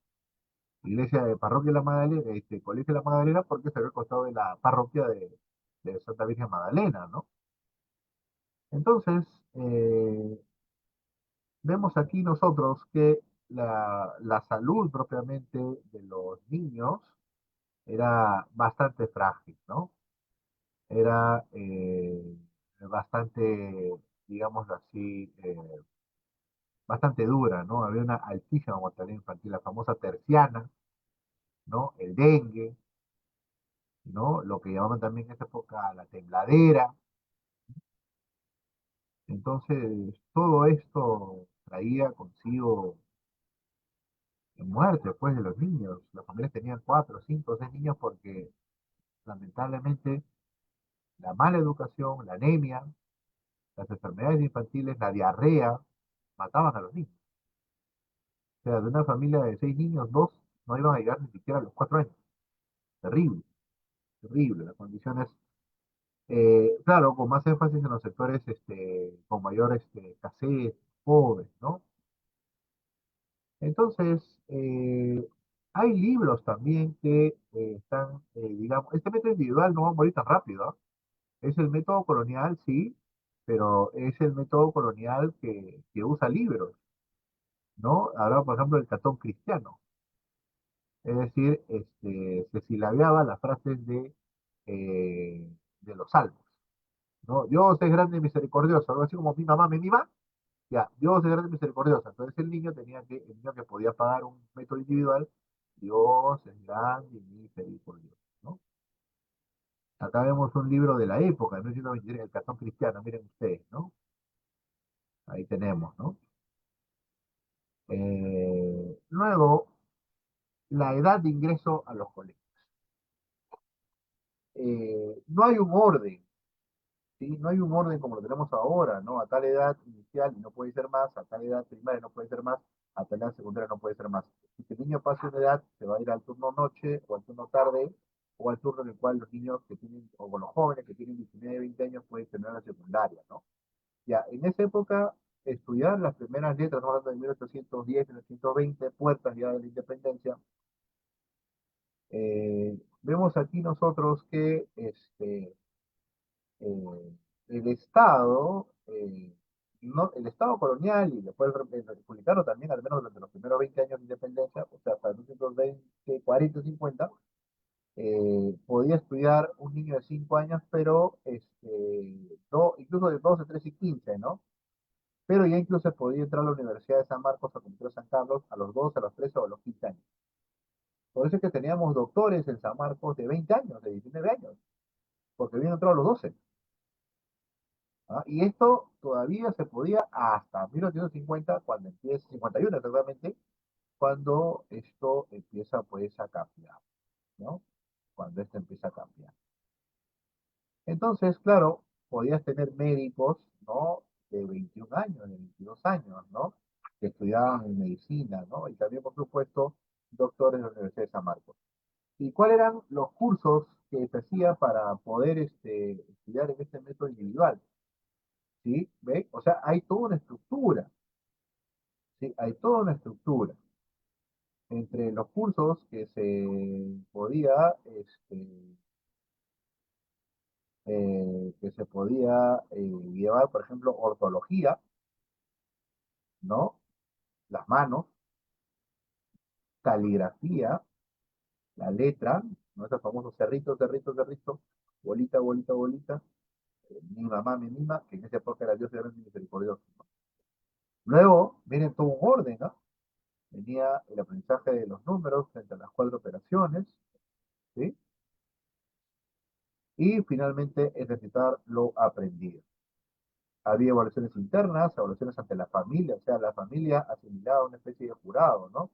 Iglesia de Parroquia de la Magdalena, Colegio de la Magdalena, porque se abrió al costado de la parroquia de Santa Virgen Magdalena, ¿no? Entonces, vemos aquí nosotros que la salud propiamente de los niños era bastante frágil, ¿no? Era bastante, digámoslo así, bastante dura, ¿no? Había una altísima mortalidad infantil, la famosa terciana, ¿no? El dengue, ¿no? Lo que llamaban también en esa época la tembladera. Entonces, todo esto traía consigo muerte, pues, de los niños. Las familias tenían 4, 5, 6 niños porque, lamentablemente, la mala educación, la anemia, las enfermedades infantiles, la diarrea, mataban a los niños. O sea, de una familia de 6 niños, dos no iban a llegar ni siquiera a los 4 años. Terrible, terrible. Las condiciones, claro, con más énfasis en los sectores con mayor escasez, pobres, ¿no? Entonces, hay libros también que están, digamos, este método individual no va a morir tan rápido, ¿ah? Es el método colonial, sí, pero es el método colonial que usa libros, ¿no? Ahora, por ejemplo, el Catón Cristiano. Es decir, se silabeaba las frases de los salmos, ¿no? Dios es grande y misericordioso, algo así como mi mamá me mima, ya, Dios es grande y misericordioso. Entonces el niño que podía pagar un método individual, Dios es grande y misericordioso, ¿no? Acá vemos un libro de la época, de 1923, el Cartón Cristiano, miren ustedes, ¿no? Ahí tenemos, ¿no? Luego, la edad de ingreso a los colegios. No hay un orden, ¿sí? No hay un orden como lo tenemos ahora, ¿no? A tal edad inicial no puede ser más, a tal edad primaria no puede ser más, a tal edad secundaria no puede ser más. Si el niño pasa una edad, se va a ir al turno noche o al turno tarde o al turno en el cual los niños que tienen, o con los jóvenes que tienen 19, 20 años pueden terminar la secundaria, ¿no? Ya, en esa época, estudiar las primeras letras, no hablando de 1810, 1820, puertas ya de la independencia, vemos aquí nosotros que el Estado, el Estado colonial y después el republicano también, al menos durante los primeros 20 años de independencia, o sea, hasta 1920, 40, 50, podía estudiar un niño de 5 años, pero incluso de 12, 13 y 15, ¿no? Pero ya incluso podía entrar a la Universidad de San Marcos o Colegio de San Carlos a los 12, a los 13 o a los 15 años. Por eso es que teníamos doctores en San Marcos de 20 años, de 19 años, porque habían entrado a los 12. ¿Ah? Y esto todavía se podía hasta 1850, cuando empieza, 51 exactamente, cuando esto empieza pues a cambiar, ¿no? Cuando esto empieza a cambiar. Entonces, claro, podías tener médicos, ¿no? De 21 años, de 22 años, ¿no? Que estudiaban en medicina, ¿no? Y también, por supuesto, doctores de la Universidad de San Marcos. ¿Y cuáles eran los cursos que se hacía para poder estudiar en este método individual? ¿Sí? ¿Ve? O sea, hay toda una estructura, ¿sí? Hay toda una estructura entre los cursos que se podía llevar, por ejemplo, ortología, ¿no? Las manos, caligrafía, la letra, ¿no? Esos famosos cerritos, cerritos, cerritos, bolita, bolita, bolita, mi mamá, mi mima, que en esa época era Dios grande y misericordioso, ¿no? Luego, miren todo un orden, ¿no? Venía el aprendizaje de los números entre las 4 operaciones, ¿sí? Y finalmente ejercitar lo aprendido. Había evaluaciones internas, evaluaciones ante la familia, o sea, la familia asimilaba una especie de jurado, ¿no?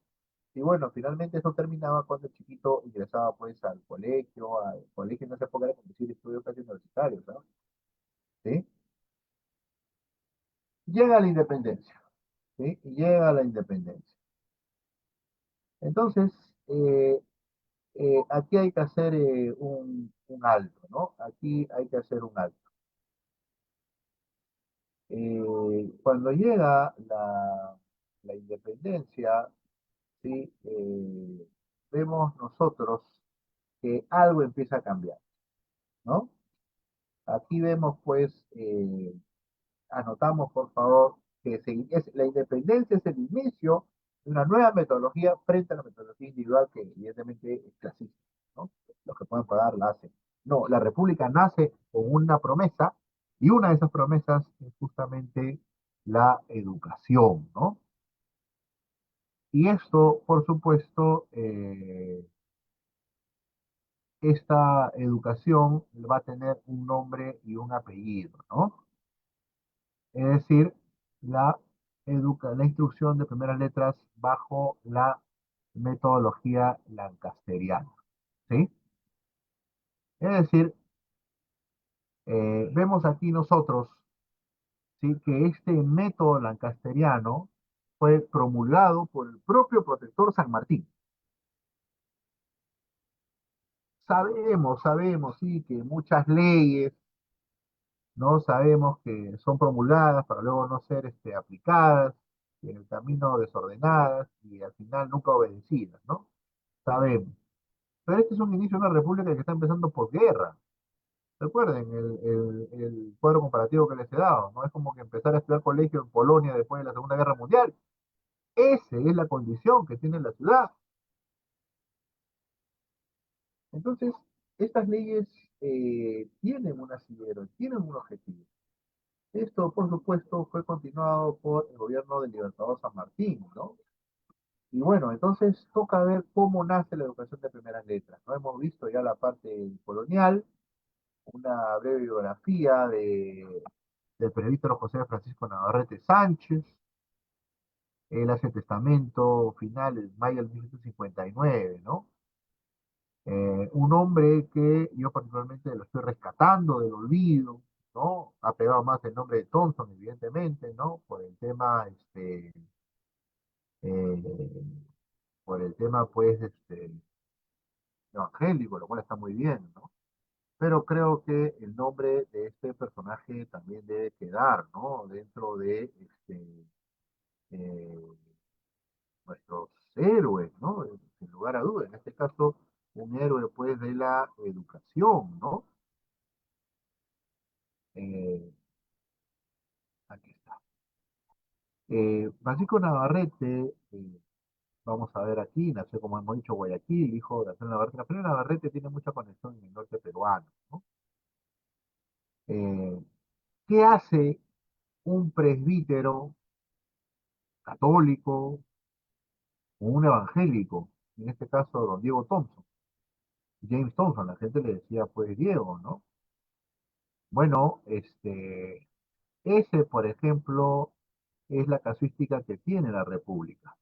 Y bueno, finalmente eso terminaba cuando el chiquito ingresaba pues al colegio en esa época era como decir estudios casi universitarios, ¿no? ¿Sí? Llega la independencia, ¿sí? Y llega la independencia. Entonces, eh, aquí hay que hacer un alto, ¿no? Aquí hay que hacer un alto. Cuando llega la independencia, ¿sí? Vemos nosotros que algo empieza a cambiar, ¿no? Aquí vemos, pues, anotamos, por favor, que la independencia es el inicio de una nueva metodología frente a la metodología individual que evidentemente es clasista, ¿no? Los que pueden pagar la hacen. No, la república nace con una promesa y una de esas promesas es justamente la educación, ¿no? Y esto, por supuesto, esta educación va a tener un nombre y un apellido, ¿no? Es decir, la, la instrucción de primeras letras bajo la metodología lancasteriana, ¿sí? Es decir, vemos aquí nosotros, ¿sí? Que este método lancasteriano fue promulgado por el propio protector San Martín. Sabemos, sí, que muchas leyes, ¿no? Sabemos que son promulgadas para luego no ser aplicadas, en el camino desordenadas y al final nunca obedecidas, ¿no? Sabemos. Pero este es un inicio de una república que está empezando por guerra. Recuerden el cuadro comparativo que les he dado, ¿no? Es como que empezar a estudiar colegio en Polonia después de la Segunda Guerra Mundial. Esa es la condición que tiene la ciudad. Entonces, estas leyes tienen un asidero, tienen un objetivo. Esto, por supuesto, fue continuado por el gobierno del Libertador San Martín, ¿no? Y bueno, entonces toca ver cómo nace la educación de primeras letras, ¿no? Hemos visto ya la parte colonial, una breve biografía del periodista José Francisco Navarrete Sánchez. Él hace testamento final en mayo de 1859, ¿no? Un hombre que yo particularmente lo estoy rescatando del olvido, ¿no? Ha pegado más el nombre de Thompson, evidentemente, ¿no? Eh, por el tema, pues, evangélico, lo cual está muy bien, ¿no? Pero creo que el nombre de este personaje también debe quedar, ¿no? Dentro de eh, nuestros héroes, ¿no? Sin lugar a dudas. En este caso, un héroe, pues, de la educación, ¿no? Eh, aquí está. Francisco Navarrete, vamos a ver aquí, nació, como hemos dicho, Guayaquil, hijo de Antonio Navarrete. Antonio Navarrete tiene mucha conexión en el norte peruano, ¿no? Eh, ¿Qué hace un presbítero católico o un evangélico? En este caso, don Diego Thompson, James Thompson, la gente le decía pues Diego, ¿no? Bueno, ese, por ejemplo, es la casuística que tiene la República.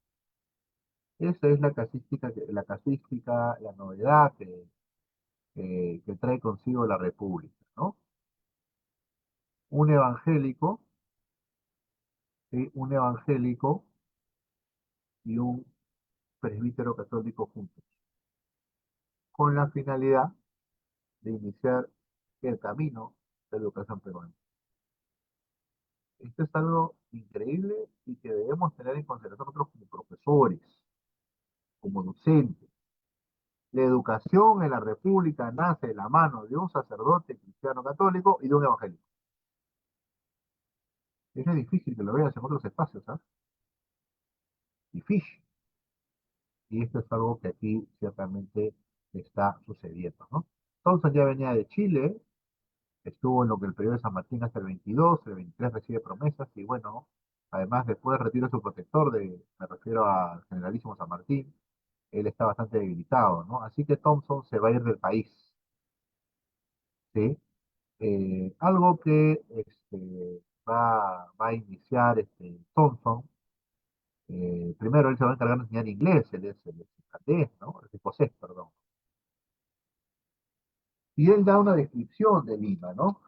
Esa es la novedad que trae consigo la República, ¿no? Un evangélico, ¿sí? Un evangélico y un presbítero católico juntos, con la finalidad de iniciar el camino de la educación peruana. Esto es algo increíble y que debemos tener en consideración nosotros como profesores, como docentes. La educación en la República nace de la mano de un sacerdote cristiano católico y de un evangélico. Eso es difícil que lo veas en otros espacios, ¿sabes? Difícil. Y esto es algo que aquí ciertamente está sucediendo, ¿no? Thompson ya venía de Chile, estuvo en lo que el periodo de San Martín hasta el 22, el 23 recibe promesas y bueno, además después retira su protector, me refiero al generalísimo San Martín, él está bastante debilitado, ¿no? Así que Thompson se va a ir del país, ¿sí? Algo que va a iniciar Thompson, primero él se va a encargar de enseñar inglés, él es irlandés, ¿no? Es escocés, perdón. Y él da una descripción de Lima, ¿no?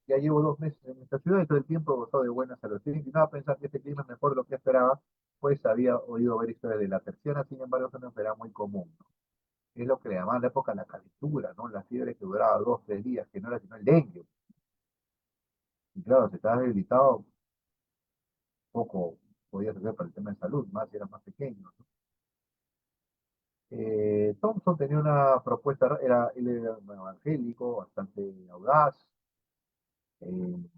Ya llevo 2 meses en esta ciudad y todo el tiempo he gozado de buena salud. Estoy inclinado a pensar que este clima es mejor de lo que esperaba, pues había oído ver historias de la terciana, sin embargo, es una enfermedad muy común, ¿no? Es lo que le llamaban en la época la calentura, ¿no? La fiebre que duraba 2, 3 días, que no era sino el dengue. Y claro, si estabas debilitado, poco podías hacer para el tema de salud, más si eras más pequeño, ¿no? Thompson tenía una propuesta, él era un evangélico, bastante audaz,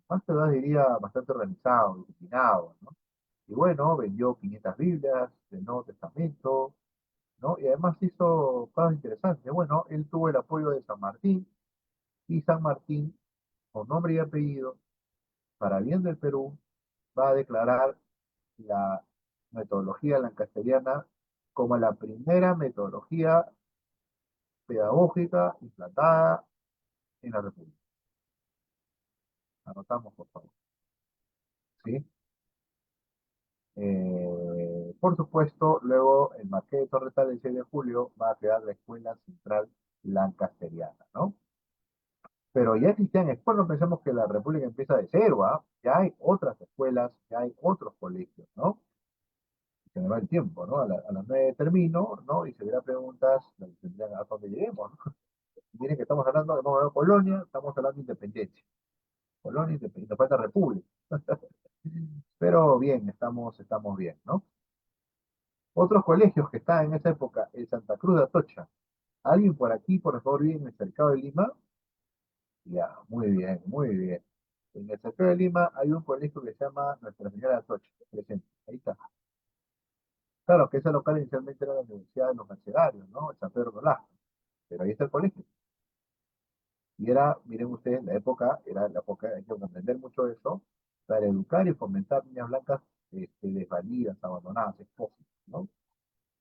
más que nada diría bastante organizado, disciplinado, ¿no? Y bueno, vendió 500 Biblias del Nuevo Testamento, ¿no? Y además hizo cosas interesantes. Bueno, él tuvo el apoyo de San Martín, y San Martín, con nombre y apellido, para bien del Perú, va a declarar la metodología lancasteriana como la primera metodología pedagógica implantada en la República. Anotamos, por favor. ¿Sí? Por supuesto, luego el Marqués de Torretal el 6 de julio va a crear la Escuela Central Lancasteriana, ¿no? Pero ya existían escuelas, no pensemos que la República empieza de cero, ¿ah? Ya hay otras escuelas, ya hay otros colegios, ¿no? Se me va el tiempo, ¿no? A las 9 termino, ¿no? Y si hubiera preguntas, tendrían a dónde lleguemos, ¿no? Miren que estamos hablando de colonia, estamos hablando de independencia. Colonia, independencia, nos falta república. Pero bien, estamos bien, ¿no? Otros colegios que estaban en esa época, el Santa Cruz de Atocha. ¿Alguien por aquí, por favor, vive en el cercado de Lima? Ya, muy bien, muy bien. En el cercado de Lima hay un colegio que se llama Nuestra Señora de Atocha, presente. Ahí está. Claro, que ese local inicialmente era la Universidad de los Mercedarios, ¿no? El San Pedro Nolasco. Pero ahí está el colegio. Y era, miren ustedes, era la época, hay que comprender mucho eso, para educar y fomentar niñas blancas desvalidas, abandonadas, expósitas, ¿no?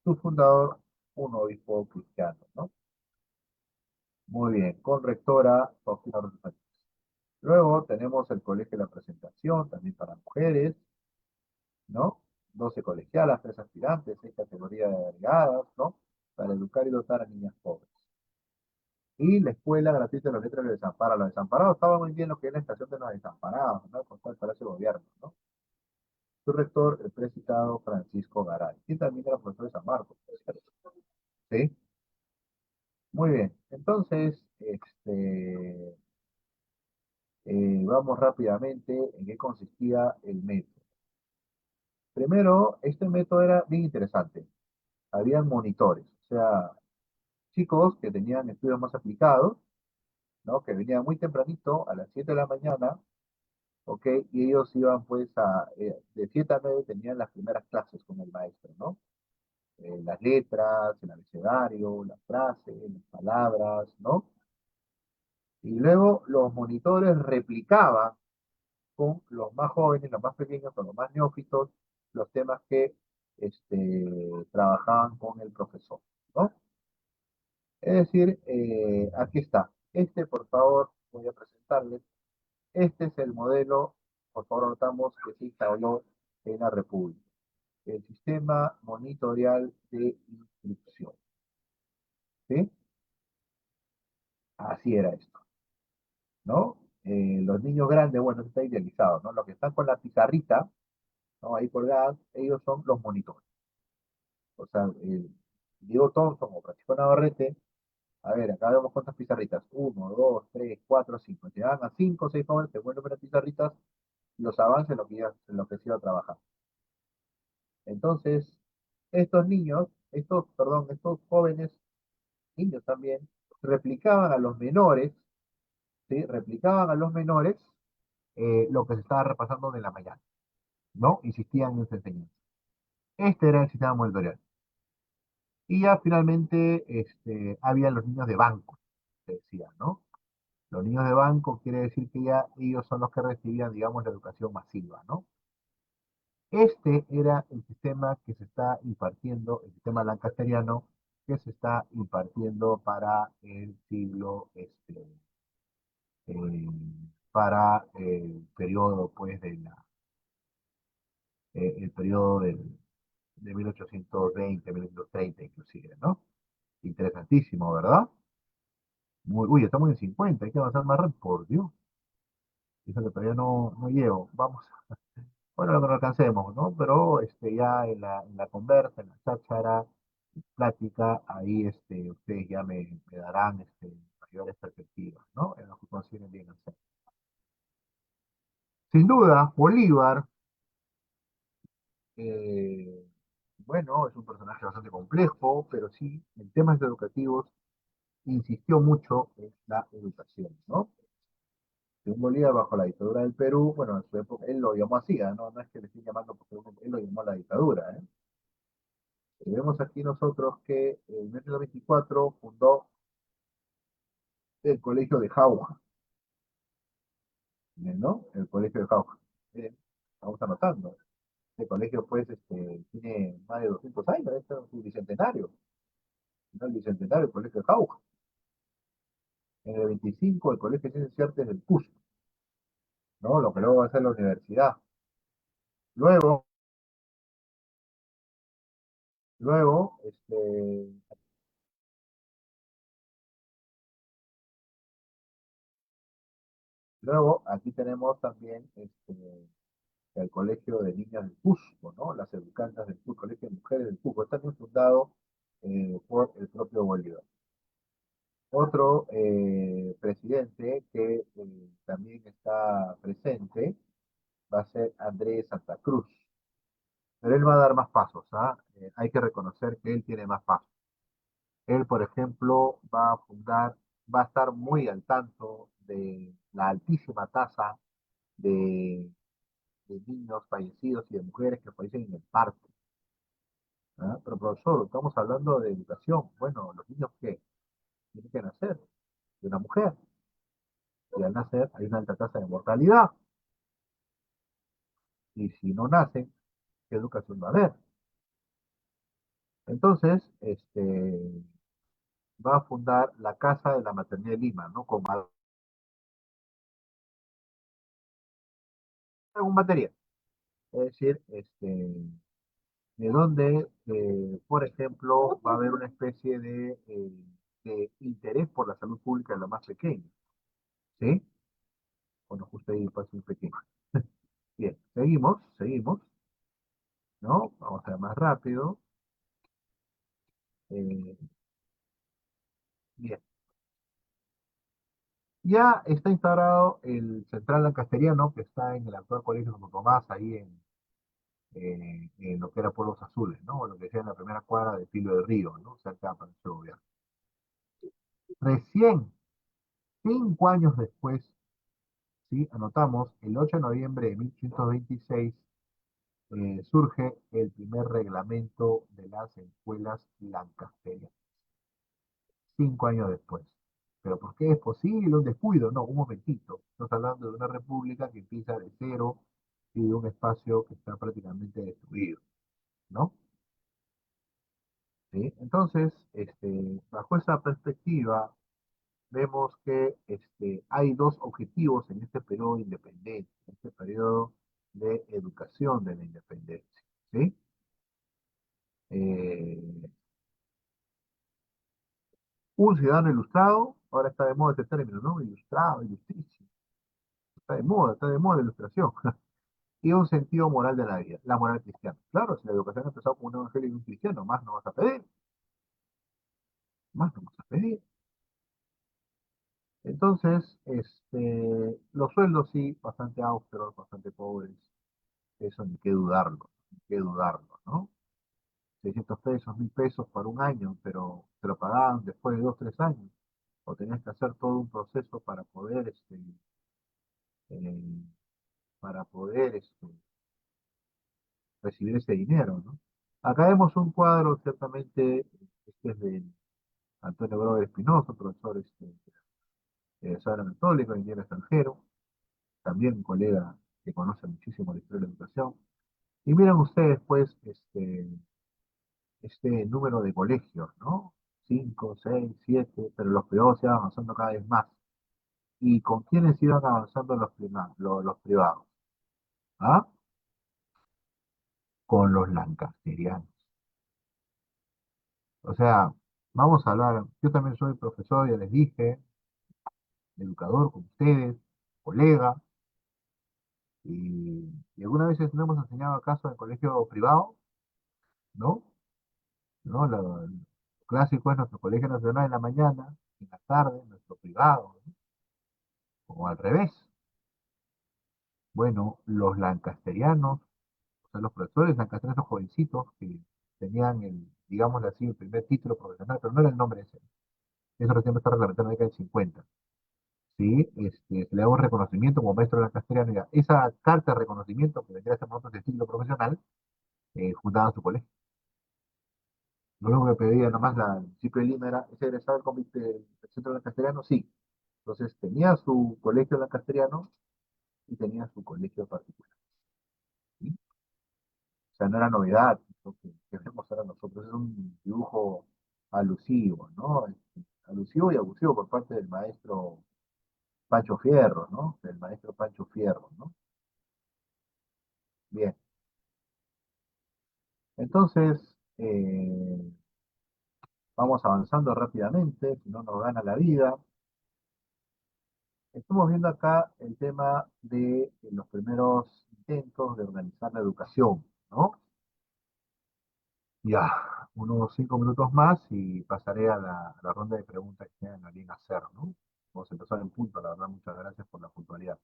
Su fundador, un obispo cristiano, ¿no? Muy bien, con rectora Sofía Rodríguez. Luego tenemos el Colegio de la Presentación, también para mujeres, ¿no? 12 colegialas, 3 aspirantes, 6 categorías de agregadas, ¿no? Para educar y dotar a niñas pobres. Y la Escuela Gratuita de los Letras de los Desamparados. Los desamparados estaban muy bien lo que es la estación de los desamparados, ¿no? Con todo el Palacio de Gobierno, ¿no? Su rector, el precitado Francisco Garay, y también era profesor de San Marcos, ¿cierto? ¿Sí? Muy bien. Entonces, vamos rápidamente en qué consistía el método. Primero, este método era bien interesante. Habían monitores, o sea, chicos que tenían estudios más aplicados, ¿no? Que venían muy tempranito, a las 7 de la mañana, ¿ok? Y ellos iban pues de 7 a 9 tenían las primeras clases con el maestro, ¿no? Las letras, el abecedario, las frases, las palabras, ¿no? Y luego los monitores replicaban con los más jóvenes, los más pequeños, con los más neófitos, los temas que trabajaban con el profesor, ¿no? Es decir, aquí está. Por favor, voy a presentarles. Este es el modelo, por favor, notamos que se instaló en la República. El sistema monitorial de instrucción. ¿Sí? Así era esto, ¿no? Los niños grandes, bueno, está idealizado, ¿no? Los que están con la pizarrita, ¿no? Ahí colgadas, ellos son los monitores. O sea, Diego Thompson o Francisco Navarrete, a ver, acá vemos cuántas pizarritas. Uno, dos, tres, cuatro, cinco. Llegan a cinco o seis jóvenes, se vuelven las pizarritas, los avances en lo que se iba a trabajar. Entonces, estos jóvenes, niños también, replicaban a los menores, ¿sí? Replicaban a los menores lo que se estaba repasando de la mañana, ¿no? Insistían en su enseñanza. Este era el sistema monitorial. Y ya finalmente había los niños de banco, se decía, ¿no? Los niños de banco quiere decir que ya ellos son los que recibían, digamos, la educación masiva, ¿no? Este era el sistema que se está impartiendo, el sistema lancasteriano, que se está impartiendo para el siglo, eh, para el periodo, pues, el periodo de 1820, 1830 inclusive, ¿no? Interesantísimo, ¿verdad? Uy, estamos en 50, hay que avanzar más rápido, por Dios. Eso que todavía no llego. Vamos, bueno, lo que no alcancemos, ¿no? Pero ya en la conversa, en la cháchara, plática, ahí ustedes ya me darán mayores perspectivas, ¿no? En lo que consideren bien hacer. Sin duda, Bolívar, eh, bueno, es un personaje bastante complejo, pero sí, en temas educativos, insistió mucho en la educación, ¿no? Simón Bolívar, bajo la dictadura del Perú, bueno, en su época, él lo llamó así, ¿no? No es que le esté llamando porque él lo llamó la dictadura, ¿eh? Vemos aquí nosotros que en 1924 fundó el Colegio de Jauja, ¿no? El Colegio de Jauja. Bien, vamos anotando. este colegio, pues, tiene más de 200 años, este es su bicentenario, ¿no? El bicentenario del colegio de Jauja. En el 25 el colegio de Ciencias y Artes del Cusco, ¿no? Lo que luego va a ser la universidad. Luego, luego, luego aquí tenemos también el Colegio de Niñas del Cusco, ¿no? Las educandas del Cusco, Colegio de Mujeres del Cusco, está también fundado por el propio Bolívar. Otro presidente que también está presente va a ser Andrés Santa Cruz, pero él va a dar más pasos, ¿ah? Hay que reconocer que él tiene más pasos. Él, por ejemplo, va a fundar, va a estar muy al tanto de la altísima tasa de, de niños fallecidos y de mujeres que fallecen en el parto. ¿Ah? Pero profesor, estamos hablando de educación. Bueno, los niños que tienen que nacer de una mujer y al nacer hay una alta tasa de mortalidad y si no nacen, ¿qué educación va a haber? Entonces, va a fundar la Casa de la Maternidad de Lima, ¿no? Con algún material. Es decir, de donde, por ejemplo, va a haber una especie de interés por la salud pública de la más pequeña, ¿sí? Bueno, justo ahí pasa un pequeño. Bien, seguimos, ¿no? Vamos a ver más rápido. Eh, bien, ya está instalado el Central Lancasteriano, que está en el actual Colegio Santo Tomás, ahí en lo que era Pueblos Azules, ¿no? O lo que decía en la primera cuadra de Pilo de Río, ¿no? Cerca de Palacio de Gobierno. Recién, 5 años después, ¿sí? Anotamos, el 8 de noviembre de 1826 surge el primer reglamento de las escuelas lancasterianas. 5 años después. ¿Pero por qué es posible un descuido? No, un momentito. Estamos hablando de una república que empieza de cero y de un espacio que está prácticamente destruido, ¿no? ¿Sí? Entonces, bajo esa perspectiva, vemos que hay dos objetivos en este periodo de independencia, en este periodo de educación de la independencia, ¿sí? Eh, un ciudadano ilustrado, ahora está de moda este término, ¿no? Ilustrado, ilustrísimo, está de moda la ilustración, y un sentido moral de la vida, la moral cristiana. Claro, si la educación ha empezado con un evangelio y un cristiano, más no vas a pedir, más no vas a pedir. Entonces, los sueldos sí, bastante austeros, bastante pobres, eso ni qué dudarlo, ni qué dudarlo, ¿no? 600 pesos, 1000 pesos para un año, pero te lo pagaban después de 2, 3 años, o tenías que hacer todo un proceso eh, para poder recibir ese dinero, ¿no? Acá vemos un cuadro, ciertamente, este es de Antonio Grover Espinosa, profesor saber católico, ingeniero extranjero, también un colega que conoce muchísimo la historia de la educación. Y miren ustedes, pues, este número de colegios, ¿no? 5, 6, 7, pero los privados se van avanzando cada vez más. ¿Y con quiénes iban avanzando los privados? ¿Ah? Con los lancasterianos. O sea, vamos a hablar, yo también soy profesor, ya les dije, educador con ustedes, colega, y algunas veces no hemos enseñado acaso en el colegio privado, ¿no? ¿No? Lo clásico es nuestro colegio nacional en la mañana, en la tarde, nuestro privado, ¿no? O al revés. Bueno, los lancasterianos, o sea, los profesores lancasterianos jovencitos que tenían digámosle así, el primer título profesional, pero no era el nombre ese. Eso recién me está reglamentando en la década del 50. ¿Sí? Se le da un reconocimiento como maestro de castellano. Ya. Esa carta de reconocimiento que vendría a ser nosotros de título profesional, fundaba su colegio. Lo único que pedía nomás el municipio de Lima era, ¿es egresado del comité del centro de castellano? Sí. Entonces tenía su colegio de castellano y tenía su colegio particular. ¿Sí? sea, no era novedad lo que vemos ahora nosotros, es un dibujo alusivo, ¿no? Alusivo y abusivo por parte del maestro Pancho Fierro, ¿no? Del maestro Pancho Fierro, ¿no? Bien, entonces, vamos avanzando rápidamente, si no nos gana la vida. Estamos viendo acá el tema de los primeros intentos de organizar la educación, ¿no? Ya, unos 5 minutos más y pasaré a la ronda de preguntas que tengan alguien hacer, ¿no? Vamos a empezar en punto, la verdad, muchas gracias por la puntualidad.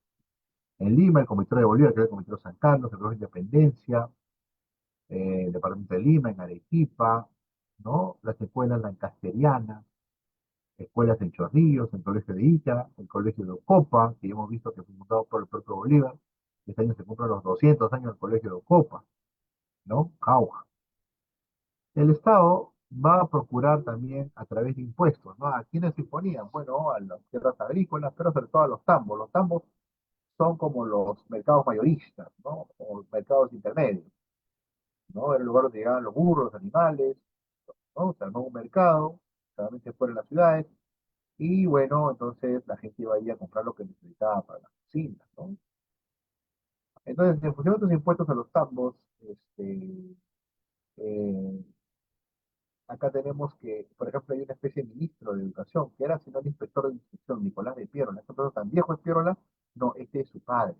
En Lima, el Comité de Bolívar, que es el Comité de San Carlos, el Colegio de Independencia, el Departamento de Lima, en Arequipa, ¿no? Las escuelas lancasterianas, escuelas en Chorrillos, el Colegio de Ita, el Colegio de Ocopa, que hemos visto que fue fundado por el propio Bolívar. Este año se cumplen los 200 años del Colegio de Ocopa, ¿no? Jauja. El Estado va a procurar también a través de impuestos, ¿no? ¿A quiénes se imponían? Bueno, a las tierras agrícolas, pero sobre todo a los tambos. Los tambos son como los mercados mayoristas, ¿no? O mercados intermedios, ¿no? Era el lugar donde llegaban los burros, los animales, ¿no? Se armó un mercado, solamente fuera en las ciudades, y bueno, entonces la gente iba ahí a comprar lo que necesitaba para la cocina, ¿no? Entonces, en función de estos impuestos a los tambos, eh, acá tenemos que, por ejemplo, hay una especie de ministro de educación, que era sino el inspector de instrucción, Nicolás de Piérola. Este persona tan viejo es Piérola, no, este es su padre,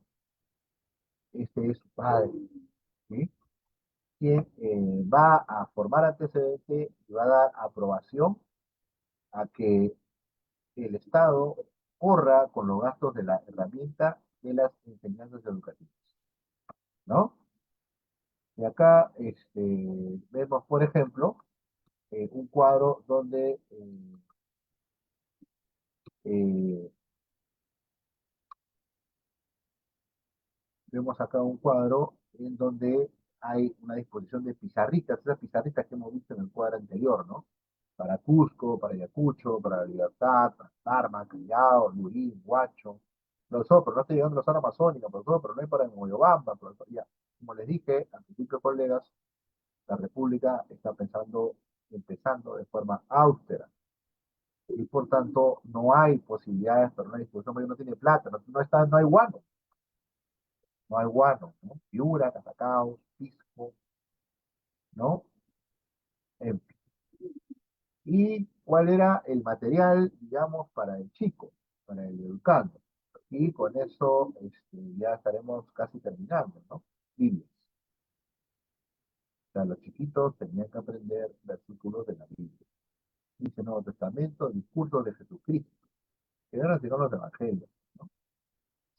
¿sí? Quien va a formar antecedente y va a dar aprobación a que el Estado corra con los gastos de la herramienta de las enseñanzas educativas, ¿no? Y acá vemos, por ejemplo, un cuadro donde eh, vemos acá un cuadro en donde hay una disposición de pizarritas, esas pizarritas que hemos visto en el cuadro anterior, ¿no? Para Cusco, para Ayacucho, para La Libertad, para Tarma, Callao, Lurín, Huacho, pero no estoy llegando a la zona amazónica, pero no hay para Moyobamba, ya. Como les dije, al principio, colegas, la República está empezando de forma austera, y por tanto no hay posibilidades para una disposición, porque no tiene plata, no hay guano, no hay guano, ¿no? Piura, Catacaos, Pisco, ¿no? En fin. ¿Y cuál era el material, digamos, para el chico, para el educando? Y con eso ya estaremos casi terminando, ¿no? Biblias. O sea, los chiquitos tenían que aprender versículos de la Biblia. Dice Nuevo Testamento, discursos de Jesucristo, que eran sino los evangelios, ¿no?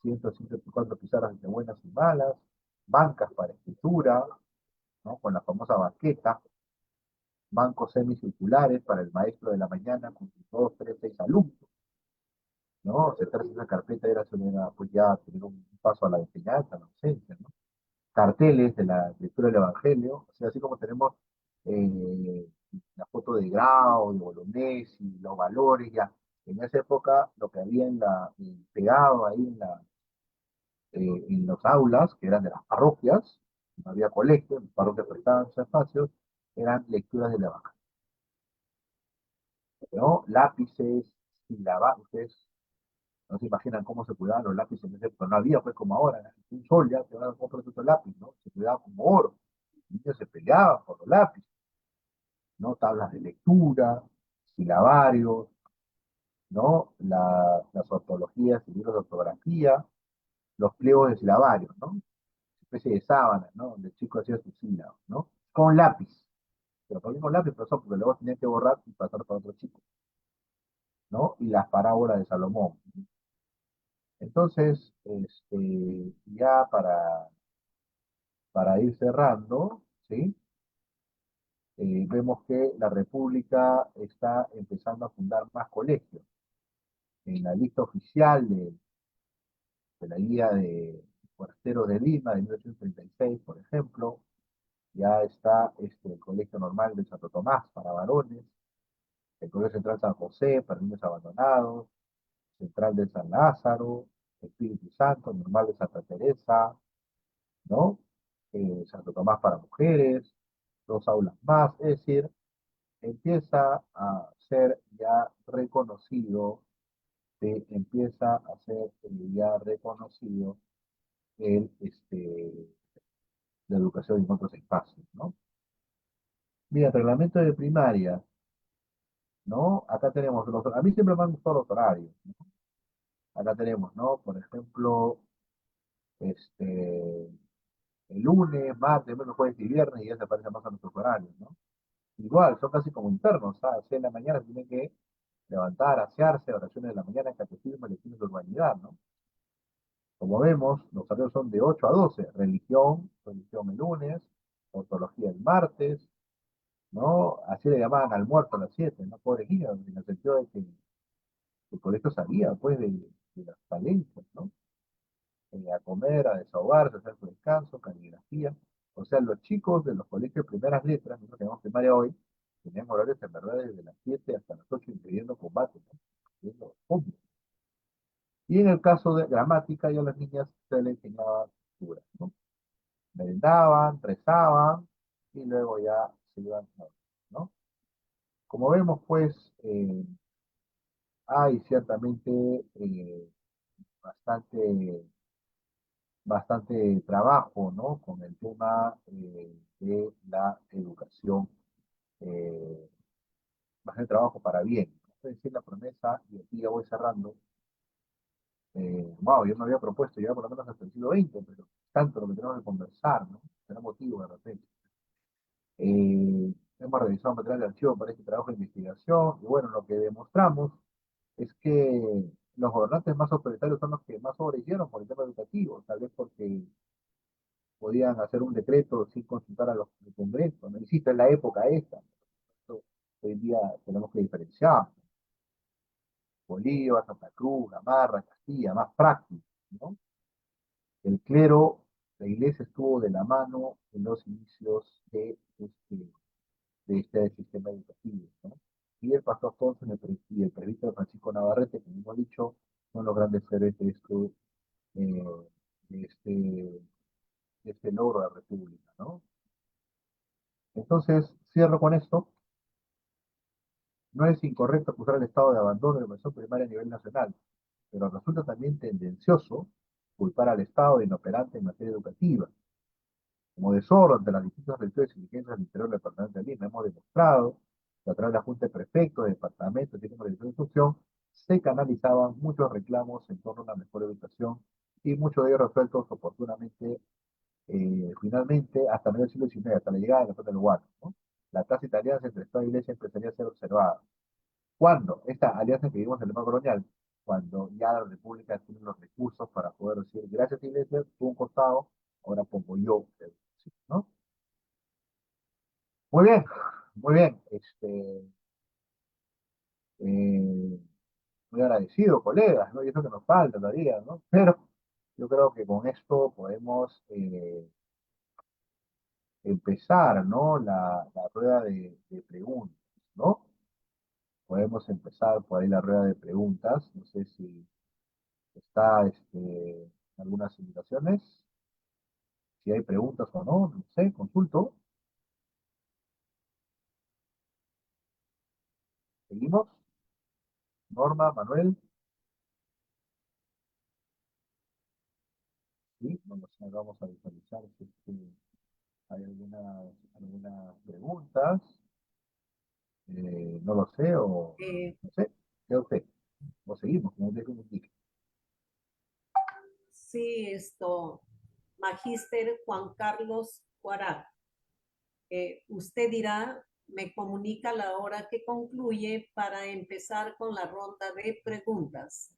154 pizarras de buenas y malas, bancas para escritura, ¿no? Con la famosa baqueta, bancos semicirculares para el maestro de la mañana con sus 2, 3, 6 alumnos, ¿no? Sentarse en una carpeta era, pues ya tener un paso a la enseñanza, a la docencia, ¿no? Carteles de la lectura del Evangelio, o sea, así como tenemos eh, la foto de Grau, de Bolognesi, los valores, ya. En esa época, lo que había pegado ahí en los aulas, que eran de las parroquias, no había colegio, las parroquias prestaban sus espacios, eran lecturas del Evangelio, ¿no? Lápices, ustedes no se imaginan cómo se cuidaban los lápices en ese época, no había pues como ahora, ¿no? Un sol ya te van a comprar otro lápiz, ¿no? Se cuidaba como oro, los niños se peleaban por los lápices, ¿no? Tablas de lectura, silabarios, ¿no? Las ortologías y libros de ortografía, los pliegos de silabarios, ¿no? Especie de sábana, ¿no? Donde el chico hacía sus sílabas, ¿no? Con lápiz. Pero por qué con lápiz, profesor, porque luego tenía que borrar y pasar para otro chico, ¿no? Y las parábolas de Salomón. Entonces, ya para ir cerrando, ¿sí? Vemos que la República está empezando a fundar más colegios. En la lista oficial de la guía de Forasteros de Lima de 1836, por ejemplo, ya está el Colegio Normal de Santo Tomás para varones, el Colegio Central San José para niños abandonados, Central de San Lázaro, Espíritu Santo, Normal de Santa Teresa, ¿no? Santo Tomás para mujeres, dos aulas más, es decir, empieza a ser ya reconocido, empieza a ser ya reconocido el, la educación en otros espacios, ¿no? Mira, reglamento de primaria, ¿no? Acá tenemos, a mí siempre me han gustado los horarios, ¿no? Acá tenemos, ¿no? Por ejemplo, este, el lunes, martes, miércoles, jueves y viernes, y ya se parece más a nuestros horarios, ¿no? Igual, son casi como internos, ¿sabes? 6 de la mañana tienen que levantar, asearse, oraciones de la mañana, catecismo, lecciones de urbanidad, ¿no? Como vemos, los horarios son de 8 a 12, religión el lunes, ortología el martes, ¿no? Así le llamaban al muerto a las 7, ¿no? Pobre guía, en el sentido de que el colegio sabía, pues, de las falencias, ¿no? A comer, a desahogarse, a hacer su descanso, caligrafía. O sea, los chicos de los colegios de primeras letras, nosotros tenemos primaria hoy, tenían horarios en verdad desde las 7 hasta las 8, incluyendo combate, ¿no? Incluyendo hombres. Y en el caso de gramática, ya a las niñas se les enseñaba lectura, ¿no? Merendaban, rezaban, y luego ya se iban, ¿no? Como vemos, pues, hay ciertamente bastante trabajo, ¿no? Con el tema de la educación, eh, bastante trabajo para bien. Es decir, la promesa, y aquí ya voy cerrando, wow, yo me había propuesto llegar por lo menos hasta el siglo XX, pero tanto lo que tenemos que conversar, ¿no? Será motivo de repente. Hemos revisado material de archivo para este trabajo de investigación, y bueno, lo que demostramos es que los gobernantes más autoritarios son los que más sobrehicieron por el tema educativo, tal vez porque podían hacer un decreto sin consultar a los del Congreso. No existe en la época esta. Hoy en día tenemos que diferenciar. Bolívar, Santa Cruz, Gamarra, Castilla, más práctico, ¿no? El clero, la iglesia estuvo de la mano en los inicios de este sistema educativo, ¿no? Y el pastor Thompson y el presbítero Francisco Navarrete, como hemos dicho, son los grandes héroes eh, de este, de este logro de la República, ¿no? Entonces, cierro con esto. No es incorrecto acusar al Estado de abandono de la educación primaria a nivel nacional, pero resulta también tendencioso culpar al Estado de inoperante en materia educativa. Como desorden de las distintas rectores y diligencias del interior del departamento de Lima, hemos demostrado que a través de la Junta de Prefectos, de departamentos y de de instrucción se canalizaban muchos reclamos en torno a una mejor educación y muchos de ellos resueltos oportunamente, finalmente, hasta medio del siglo XIX, hasta la llegada de la Flota del Guano, ¿no? La tácita alianza entre Estado e Iglesia empezaría a ser observada. ¿Cuándo? Esta alianza que vivimos en el tema colonial, cuando ya la República tiene los recursos para poder decir, gracias Iglesia, tú un costado, ahora pongo yo, ¿no? Muy bien, muy bien. Eh, muy agradecido, colegas, ¿no? Y eso que nos falta todavía, ¿no? Pero yo creo que con esto podemos empezar, ¿no? La rueda de preguntas, ¿no? Podemos empezar por ahí la rueda de preguntas. No sé si está algunas invitaciones, si hay preguntas o no, no sé, consulto. Seguimos. Norma, Manuel, sí, vamos a visualizar si es que hay algunas preguntas. No lo sé, o Eh, no sé, ¿qué usted? O seguimos, como usted como indique. sí, Magíster Juan Carlos Cuarat. Usted dirá, me comunica la hora que concluye para empezar con la ronda de preguntas.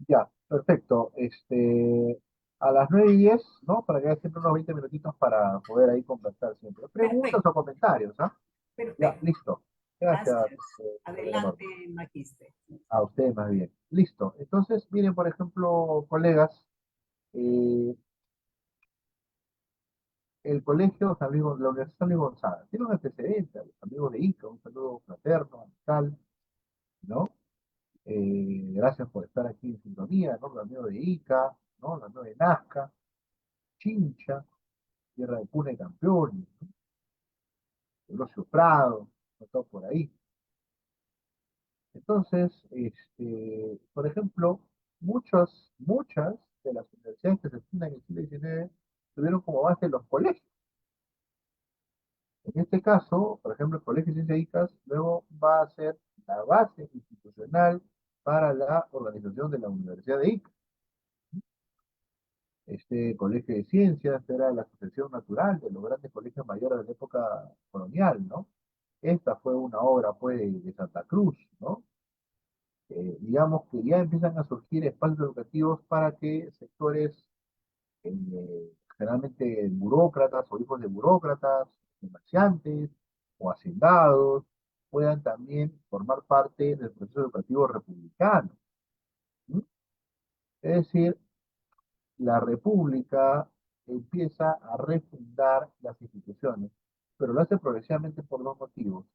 Ya, perfecto. A las 9:10, ¿no? Para que haya siempre unos 20 minutitos para poder ahí conversar siempre. Preguntas Perfecto, o comentarios, ¿ah? Ya, perfecto. listo. Gracias, Gracias. colega Norma. Adelante, Magíster. A ustedes más bien. Listo. Entonces, miren, por ejemplo, colegas, eh, el colegio San Luis, la Universidad San Luis Gonzaga, tiene un antecedente, a los amigos de ICA, un saludo fraterno, amical, ¿no? Gracias por estar aquí en sintonía, ¿no? Los amigos de ICA, ¿no? Los amigos de Nazca. Chincha, tierra de cuna de campeones, ¿no? Eulogio Prado, no todo por ahí. Entonces, por ejemplo, muchas de las universidades que se fundan en el siglo XIX tuvieron como base los colegios. En este caso, por ejemplo, el Colegio de Ciencias Médicas luego va a ser la base institucional para la organización de la Universidad de Ica. Este Colegio de Ciencias era la sucesión natural de los grandes colegios mayores de la época colonial, ¿no? Esta fue una obra, pues, de Santa Cruz, ¿no? Digamos que ya empiezan a surgir espacios educativos para que sectores, generalmente burócratas o hijos de burócratas, comerciantes o hacendados, puedan también formar parte del proceso educativo republicano. ¿Sí? Es decir, la república empieza a refundar las instituciones, pero lo hace progresivamente por dos motivos.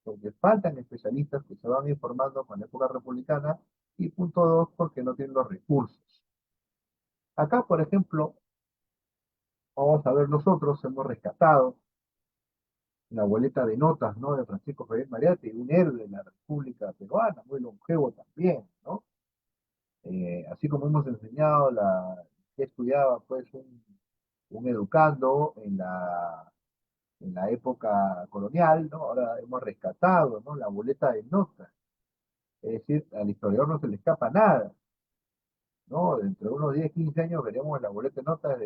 Porque faltan especialistas que se van informando con la época republicana, y punto dos, porque no tienen los recursos. Acá, por ejemplo, vamos a ver, nosotros hemos rescatado la boleta de notas, ¿no? De Francisco Javier Mariate, un héroe de la República Peruana, muy longevo también, ¿no? Así como hemos enseñado que estudiaba pues un educando en la época colonial, ¿no? Ahora hemos rescatado, ¿no? La boleta de notas. Es decir, al historiador no se le escapa nada, ¿no? Dentro de unos 10, 15 años veremos la boleta de notas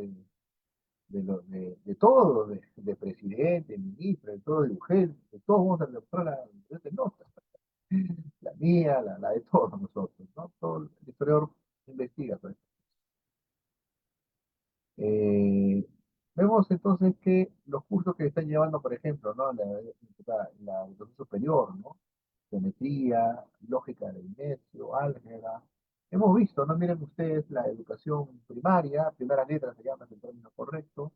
de todos, de presidente, ministro, de todo, de urgencia, de todos vamos a mostrar la boleta de notas, la mía, la de todos nosotros, ¿no? Todo el historiador investiga, pues. Eh, Vemos entonces que los cursos que están llevando, por ejemplo, ¿no? La educación superior, ¿no? Geometría, lógica del inercio, álgebra. Hemos visto, ¿no? Miren ustedes la educación primaria, primeras letras se llama, es el término correcto,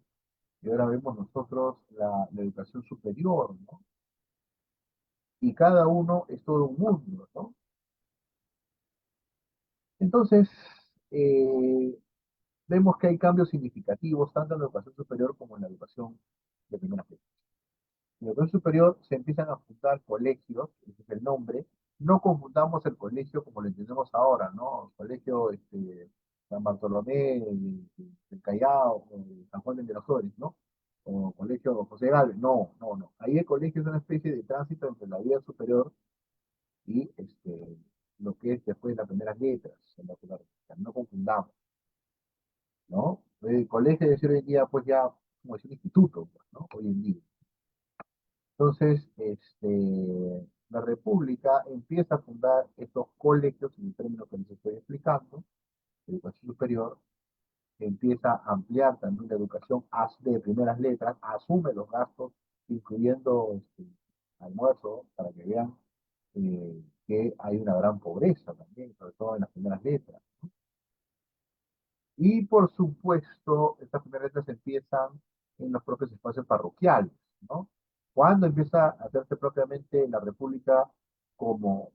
y ahora vemos nosotros la educación superior, ¿no? Y cada uno es todo un mundo, ¿no? Entonces, eh, vemos que hay cambios significativos tanto en la educación superior como en la educación de primera letras. En la educación superior se empiezan a fundar colegios, ese es el nombre. No confundamos el colegio como lo entendemos ahora, ¿no? Colegio San Bartolomé, del Callao, o San Juan de Miraflores, ¿no? O colegio José Galvez. No, no, no. Ahí el colegio es una especie de tránsito entre la vida superior y lo que es después las primeras letras. No confundamos, ¿no? El colegio, es decir, hoy en día, pues ya, como es un instituto, pues, ¿no? Hoy en día. Entonces, la República empieza a fundar estos colegios, en el término que les estoy explicando, educación superior, empieza a ampliar también la educación de primeras letras, asume los gastos, incluyendo almuerzo, para que vean que hay una gran pobreza también, sobre todo en las primeras letras. Y por supuesto, estas primeras letras empiezan en los propios espacios parroquiales, ¿no? Cuando empieza a hacerse propiamente la República como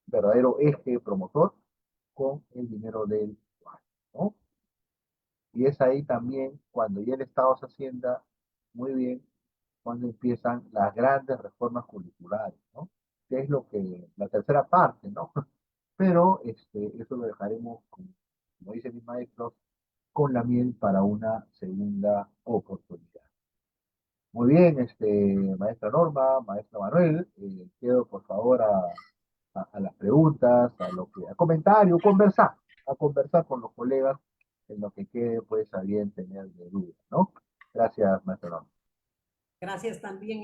verdadero eje promotor con el dinero del usuario, ¿no? Y es ahí también cuando ya el Estado se hacienda muy bien, cuando empiezan las grandes reformas curriculares, ¿no? Que es lo que, la tercera parte, ¿no? Pero eso lo dejaremos, como dicen mis maestros, con la miel para una segunda oportunidad. Muy bien, maestra Norma, maestra Manuel, quedo por favor a las preguntas, a comentario, a conversar con los colegas en lo que quede pues a bien tener de duda, ¿no? Gracias, maestra Norma. Gracias también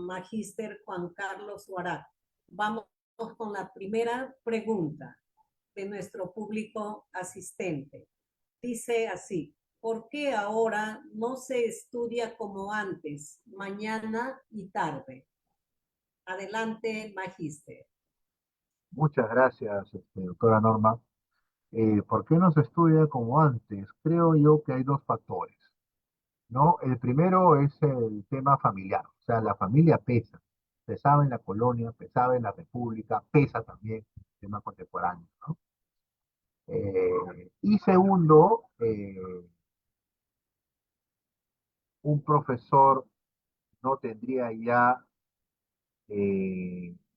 Magíster Juan Carlos Huarat. Vamos con la primera pregunta de nuestro público asistente. Dice así: ¿por qué ahora no se estudia como antes, mañana y tarde? Adelante, Magíster. Muchas gracias, doctora Norma. ¿Por qué no se estudia como antes? Creo yo que hay dos factores, ¿no? El primero es el tema familiar, o sea, la familia pesa, pesaba en la colonia, pesaba en la república, pesa también en el tema contemporáneo, ¿no? Y segundo, un profesor no tendría ya,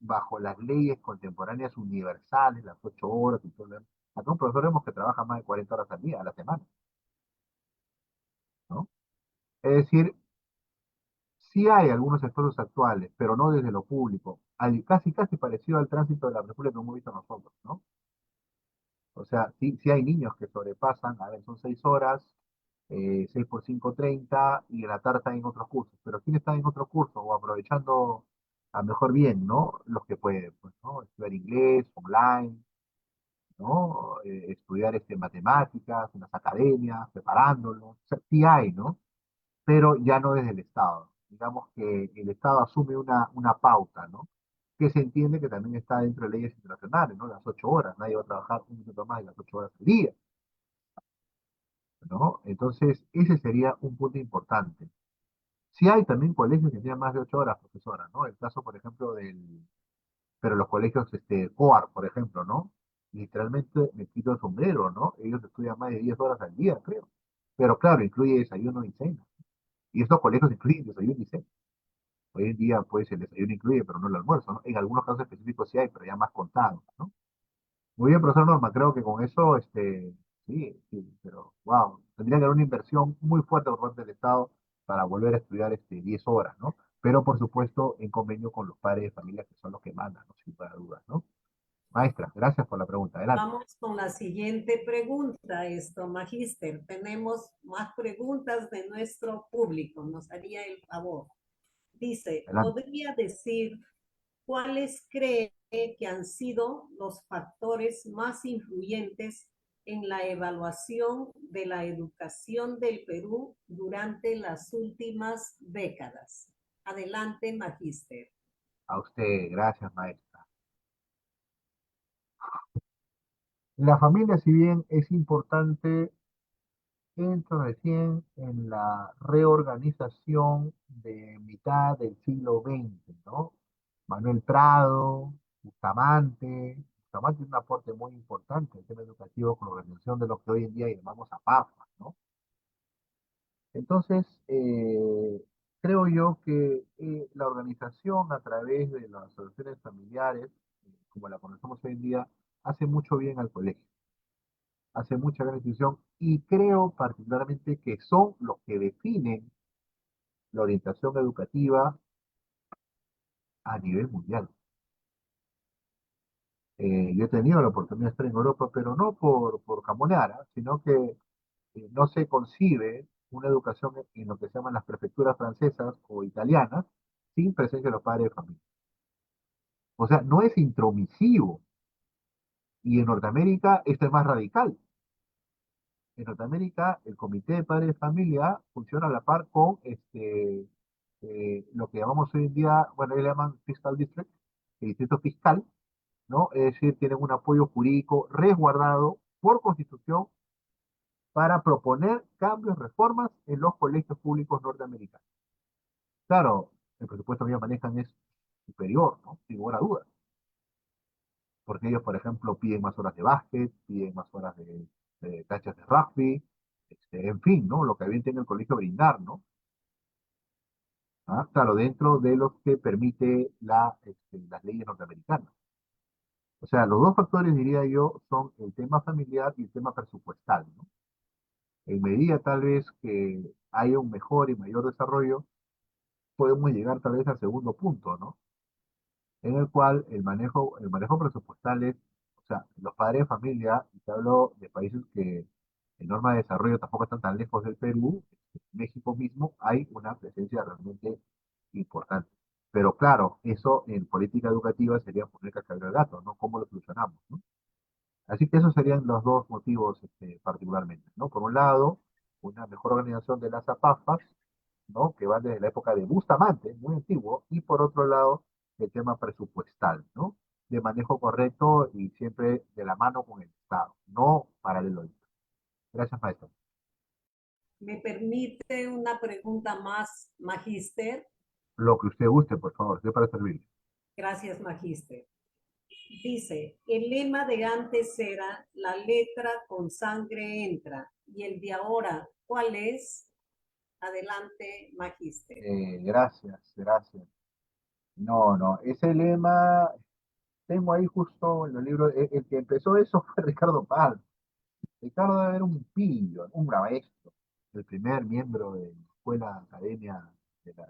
bajo las leyes contemporáneas universales, las 8 horas y todo lo demás. Acá un profesor vemos que trabaja más de 40 horas al día, a la semana, ¿no? Es decir, sí hay algunos esfuerzos actuales, pero no desde lo público, casi casi parecido al tránsito de la República que hemos visto nosotros, ¿no? O sea, sí, sí hay niños que sobrepasan, a ver, son 6 horas, 6 por 5, 30, y en la tarde están en otros cursos. Pero ¿quién está en otros cursos o aprovechando a mejor bien, ¿no? Los que pueden, pues, ¿no? Estudiar inglés, online, ¿no? Estudiar matemáticas en las academias, preparándolos. O sea, sí hay, ¿no? Pero ya no desde el Estado. Digamos que el Estado asume una pauta, ¿no? Que se entiende que también está dentro de leyes internacionales, ¿no? Las 8 horas, nadie va a trabajar un minuto más de las 8 horas al día, ¿no? Entonces, ese sería un punto importante. Sí hay también colegios que tienen más de 8 horas, profesora, ¿no? El caso, por ejemplo, pero los colegios, COAR, por ejemplo, ¿no? Literalmente me quito el sombrero, ¿no? Ellos estudian más de 10 horas al día, creo. Pero claro, incluye desayuno y cena. Y estos colegios incluyen desayuno y cena. Hoy en día, pues, el desayuno incluye, pero no el almuerzo, ¿no? En algunos casos específicos sí hay, pero ya más contados, ¿no? Muy bien, profesor Norma, creo que con eso, sí, sí, pero, wow, tendría que haber una inversión muy fuerte por parte del Estado para volver a estudiar 10 horas, ¿no? Pero, por supuesto, en convenio con los padres de familia, que son los que mandan, ¿no? Sin lugar a dudas, ¿no? Maestra, gracias por la pregunta. Adelante. Vamos con la siguiente pregunta, Magíster. Tenemos más preguntas de nuestro público. Nos haría el favor. Dice, Adelante. ¿podría decir cuáles cree que han sido los factores más influyentes en la evaluación de la educación del Perú durante las últimas décadas? Adelante, Magíster. A usted, gracias, maestra. La familia, si bien es importante, entra recién en la reorganización de mitad del siglo XX, ¿no? Manuel Prado, Bustamante. Bustamante tiene un aporte muy importante en el tema educativo con la organización de lo que hoy en día llamamos APAFA, ¿no? Entonces, creo yo que la organización a través de las asociaciones familiares, como la conocemos hoy en día, hace mucho bien al colegio, hace mucha gran institución, y creo particularmente que son los que definen la orientación educativa a nivel mundial. Yo he tenido la oportunidad de estar en Europa, pero no por jamonear, ¿ah? Sino que no se concibe una educación en lo que se llaman las prefecturas francesas o italianas sin presencia de los padres de familia. O sea, no es intromisivo. Y en Norteamérica esto es más radical. En Norteamérica el comité de padres de familia funciona a la par con lo que llamamos hoy en día, bueno, ellos le llaman fiscal district, el distrito fiscal, ¿no? Es decir, tienen un apoyo jurídico resguardado por constitución para proponer cambios, reformas en los colegios públicos norteamericanos. Claro, el presupuesto que ellos manejan es superior, ¿no? Sin lugar a dudas. Porque ellos, por ejemplo, piden más horas de básquet, piden más horas de canchas de rugby, en fin, ¿no? Lo que bien tiene el colegio brindar, ¿no? ¿Ah? Claro, dentro de los que permite las leyes norteamericanas. O sea, los dos factores, diría yo, son el tema familiar y el tema presupuestal, ¿no? En medida tal vez que haya un mejor y mayor desarrollo, podemos llegar tal vez al segundo punto, ¿no? En el cual el manejo presupuestal es, o sea, los padres de familia, y te hablo de países que en norma de desarrollo tampoco están tan lejos del Perú, en México mismo hay una presencia realmente importante. Pero claro, eso en política educativa sería poner cascabel al gato, ¿no? ¿Cómo lo solucionamos, no? Así que esos serían los dos motivos particularmente, ¿no? Por un lado, una mejor organización de las APAFAS, ¿no? Que van desde la época de Bustamante, muy antiguo, y por otro lado, el tema presupuestal, ¿no? De manejo correcto y siempre de la mano con el Estado, no paralelo. Gracias, maestro. ¿Me permite una pregunta más, Magíster? Lo que usted guste, por favor, estoy para servirle. Gracias, Magíster. Dice, el lema de antes era la letra con sangre entra y el de ahora, ¿cuál es? Adelante, magíster. Gracias, gracias. No, no, ese lema tengo ahí justo en los libros, el que empezó eso fue Ricardo Palma. Ricardo era un pillo, un maestro, el primer miembro de la Escuela Academia de la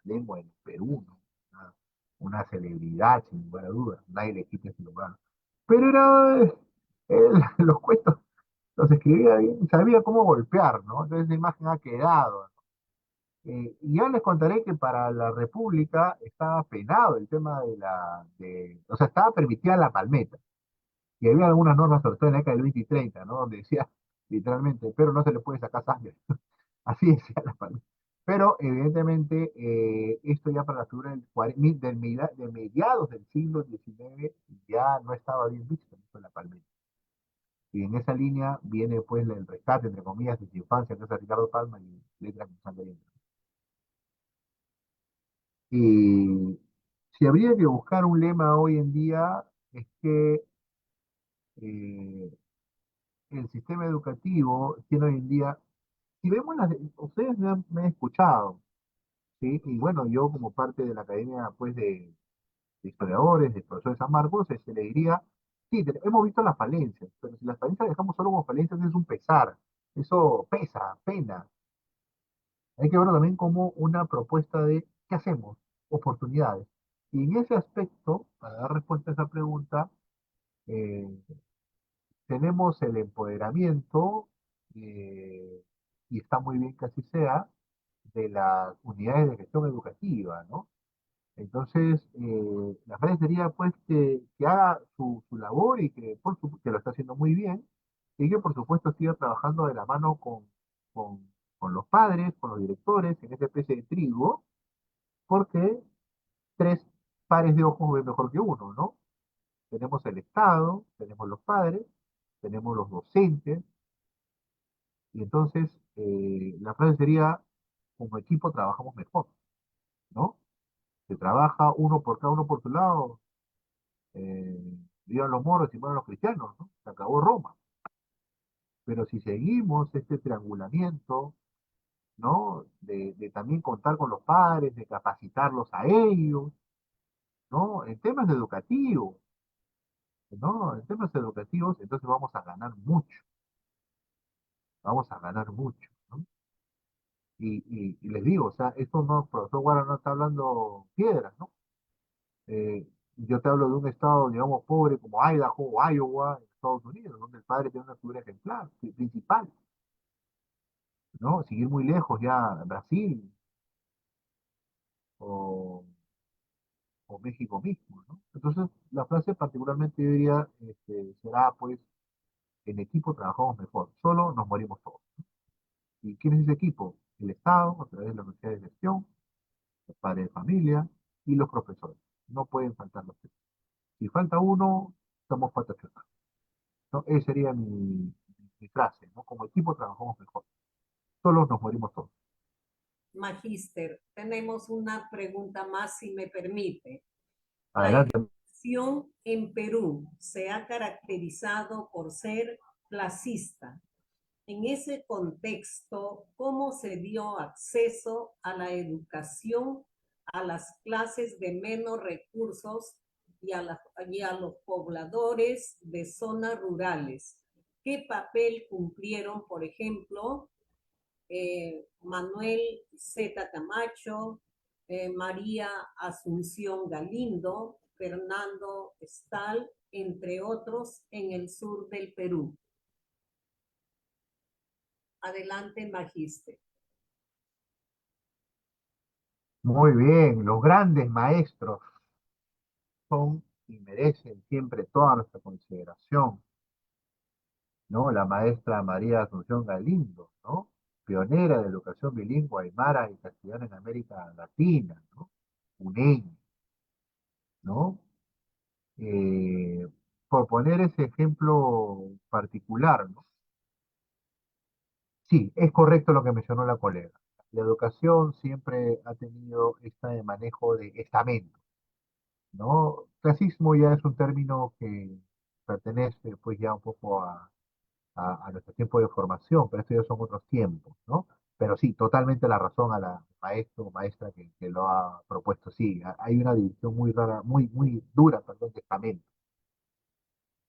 Lengua en Perú, ¿no? Una celebridad, sin lugar a dudas, nadie le quita ese lugar. Pero era, los cuentos los escribía bien, sabía cómo golpear, ¿no? Entonces la imagen ha quedado. Y ya les contaré que para la República estaba penado el tema o sea, estaba permitida la palmeta. Y había algunas normas, sobre todo en la década del 20 y 30, ¿no? Donde decía literalmente, pero no se le puede sacar sangre. Así decía la palmeta. Pero evidentemente esto ya para la figura de mediados del siglo XIX ya no estaba bien visto, ¿no? La palmeta. Y en esa línea viene pues el rescate, entre comillas, de su infancia, que es a Ricardo Palma y Letras con Sangre. Y si habría que buscar un lema hoy en día, es que eh, el sistema educativo tiene hoy en día, si vemos ustedes me han escuchado, ¿sí? Y bueno, yo como parte de la Academia pues de Historiadores, de profesores de San Marcos, se le diría, sí, hemos visto las falencias, pero si las falencias dejamos solo como falencias es un pesar, eso pesa, pena. Hay que verlo también como una propuesta de qué hacemos, oportunidades. Y en ese aspecto, para dar respuesta a esa pregunta, eh, tenemos el empoderamiento, eh, y está muy bien que así sea, de las unidades de gestión educativa, ¿no? Entonces, la frase sería pues que haga su labor y que lo está haciendo muy bien y que por supuesto siga trabajando de la mano con, con los padres, con los directores, en esa especie de trigo, porque tres pares de ojos ven mejor que uno, ¿no? Tenemos el Estado, tenemos los padres, tenemos los docentes, y entonces la frase sería, como equipo trabajamos mejor, ¿no? Se trabaja uno por cada uno por su lado, eh, vivan los moros y mueran los cristianos, ¿no? Se acabó Roma. Pero si seguimos este triangulamiento, ¿no? De también contar con los padres, de capacitarlos a ellos, ¿no? En temas educativos, ¿no? En temas educativos, entonces vamos a ganar mucho, ¿no? Y les digo, o sea, esto no, profesor Guara no está hablando piedras, ¿no? Yo te hablo de un estado, digamos, pobre como Idaho o Iowa, en Estados Unidos, donde el padre tiene una figura ejemplar, principal, ¿no? Seguir muy lejos ya, Brasil o, o México mismo, ¿no? Entonces, la frase particularmente yo diría, será, pues, en equipo trabajamos mejor, solo nos morimos todos. ¿Y quién es ese equipo? El Estado, a través de la Universidad de Gestión, los padres de familia y los profesores. No pueden faltar los tres. Si falta uno, estamos patas chotas, ¿no? Esa sería mi frase, ¿no? Como equipo trabajamos mejor. Solo nos morimos todos. Magíster, tenemos una pregunta más, si me permite. La Adelante. educación en Perú se ha caracterizado por ser clasista. En ese contexto, ¿cómo se dio acceso a la educación a las clases de menos recursos y a los pobladores de zonas rurales? ¿Qué papel cumplieron, por ejemplo, Manuel Z. Camacho, María Asunción Galindo, Fernando Estal, entre otros, en el sur del Perú? Adelante, magíster. Muy bien, los grandes maestros son y merecen siempre toda nuestra consideración, ¿no? La maestra María Asunción Galindo, ¿no? Pionera de educación bilingüe aymara y castellana en América Latina, ¿no? UNEña, ¿no? Eh, por poner ese ejemplo particular, ¿no? Sí, es correcto lo que mencionó la colega. La educación siempre ha tenido este manejo de estamento, ¿no? Clasismo ya es un término que pertenece pues ya un poco a nuestro tiempo de formación, pero estos ya son otros tiempos, ¿no? Pero sí, totalmente la razón a la maestro o maestra que lo ha propuesto. Sí, hay una división muy rara, muy dura, perdón, de estamento,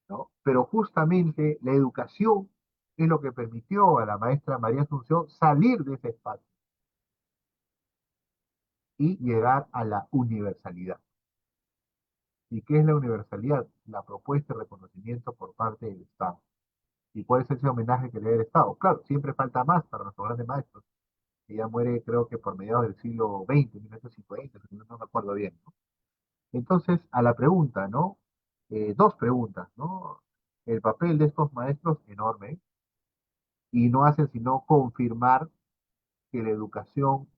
¿no? Pero justamente la educación es lo que permitió a la maestra María Asunción salir de ese espacio y llegar a la universalidad. ¿Y qué es la universalidad? La propuesta de reconocimiento por parte del Estado. ¿Y cuál es ese homenaje que le da el Estado? Claro, siempre falta más para nuestros grandes maestros. Ella muere creo que por mediados del siglo XX, 1950, no me acuerdo bien, ¿no? Entonces, a la pregunta, ¿no? Dos preguntas, ¿no? El papel de estos maestros enorme y no hacen sino confirmar que la educación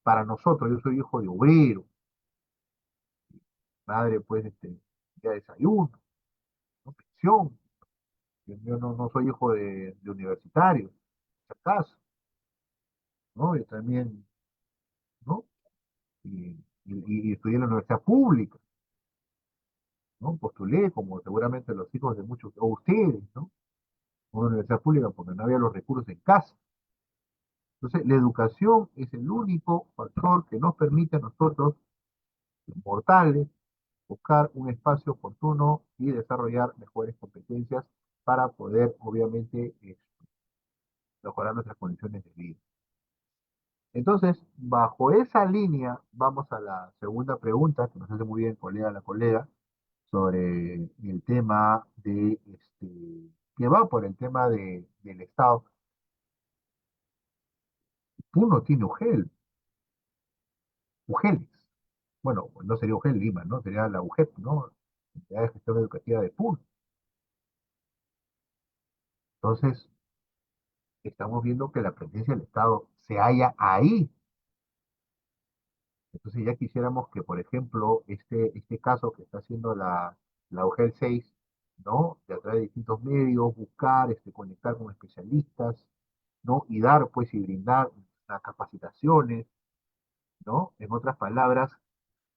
para nosotros, yo soy hijo de obrero, madre pues ya desayuno, ¿no? Pensión, yo no soy hijo de universitario, si acaso, ¿no? Yo también, ¿no? Y estudié en la universidad pública, ¿no? Postulé como seguramente los hijos de muchos, o ustedes, ¿no? Una universidad pública porque no había los recursos en casa. Entonces, la educación es el único factor que nos permite a nosotros, los mortales, buscar un espacio oportuno y desarrollar mejores competencias para poder, obviamente, mejorar nuestras condiciones de vida. Entonces, bajo esa línea, vamos a la segunda pregunta, que nos hace muy bien la colega, sobre el tema que va por el tema del Estado. Puno tiene UGELs. Bueno, no sería UGEL Lima, ¿no? Sería la UGEP, ¿no? Unidad de Gestión Educativa de Puno. Entonces, estamos viendo que la presencia del Estado se halla ahí. Entonces, ya quisiéramos que, por ejemplo, este caso que está haciendo la UGEL 6, ¿no? De a través de distintos medios, buscar, conectar con especialistas, ¿no? Y dar, pues, y brindar las capacitaciones, ¿no? En otras palabras,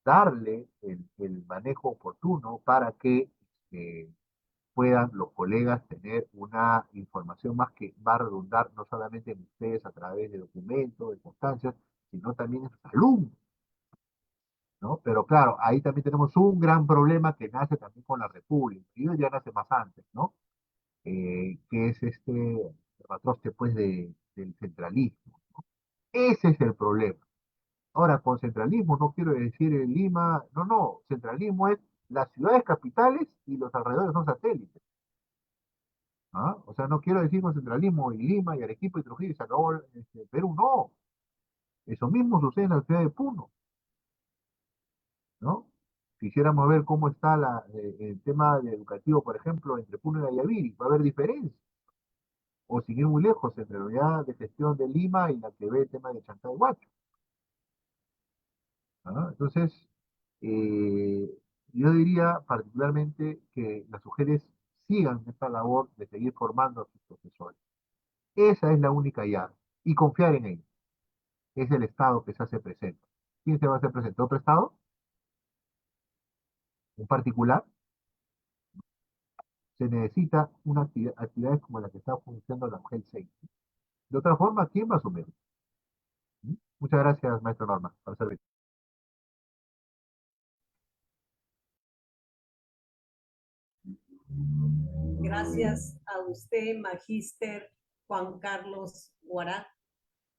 darle el manejo oportuno para que eh, puedan los colegas tener una información más que va a redundar no solamente en ustedes a través de documentos, de constancias, sino también en sus alumnos, ¿no? Pero claro, ahí también tenemos un gran problema que nace también con la República, y ya nace más antes, ¿no? Que es patroste pues del centralismo. Ese es el problema. Ahora, con centralismo no quiero decir Lima, no, centralismo es las ciudades capitales y los alrededores son satélites. ¿Ah? O sea, no quiero decir con centralismo en Lima y Arequipa y Trujillo y se acabó Perú, no. Eso mismo sucede en la ciudad de Puno, ¿no? Quisiéramos ver cómo está el tema educativo, por ejemplo, entre Puno y Ayaviri, va a haber diferencia. O sin ir muy lejos, entre la unidad de gestión de Lima y la que ve el tema de Chancaiguacho. ¿Ah? Entonces, eh, yo diría particularmente que las mujeres sigan esta labor de seguir formando a sus profesores. Esa es la única llave. Y confiar en ellos. Es el Estado que se hace presente. ¿Quién se va a hacer presente? ¿Otro Estado? ¿Un particular? Se necesita una actividades como la que está funcionando la mujer 6. De otra forma, ¿quién va a asumir? ¿Mm? Muchas gracias, maestro Norma, por servir. Gracias a usted, Magíster Juan Carlos Guará.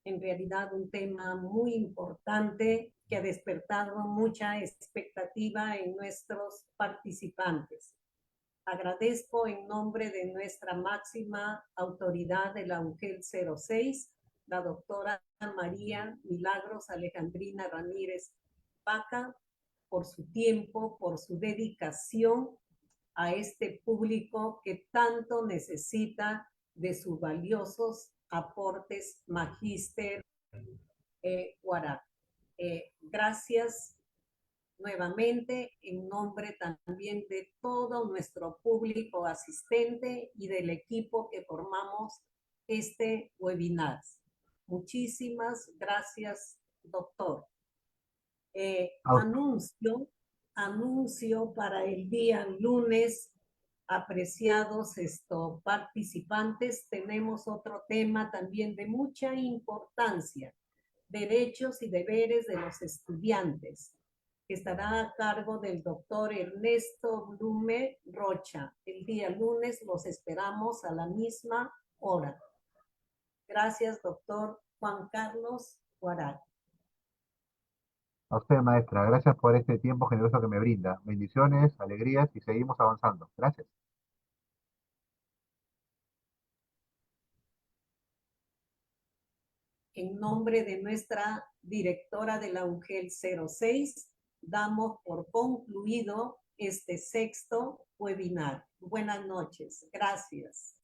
En realidad un tema muy importante que ha despertado mucha expectativa en nuestros participantes. Agradezco en nombre de nuestra máxima autoridad de la UGEL 06, la doctora María Milagros Alejandrina Ramírez Paca, por su tiempo, por su dedicación a este público que tanto necesita de sus valiosos aportes, Magíster Guará. Gracias nuevamente en nombre también de todo nuestro público asistente y del equipo que formamos este webinar. Muchísimas gracias, doctor. A, Anuncio para el día lunes apreciados participantes, tenemos otro tema también de mucha importancia: derechos y deberes de los estudiantes, que estará a cargo del doctor Ernesto Blume Rocha. El día lunes los esperamos a la misma hora. Gracias, doctor Juan Carlos Guaral. A usted, maestra, gracias por este tiempo generoso que me brinda. Bendiciones, alegrías y seguimos avanzando. Gracias. En nombre de nuestra directora de la UGEL 06, damos por concluido este sexto webinar. Buenas noches. Gracias.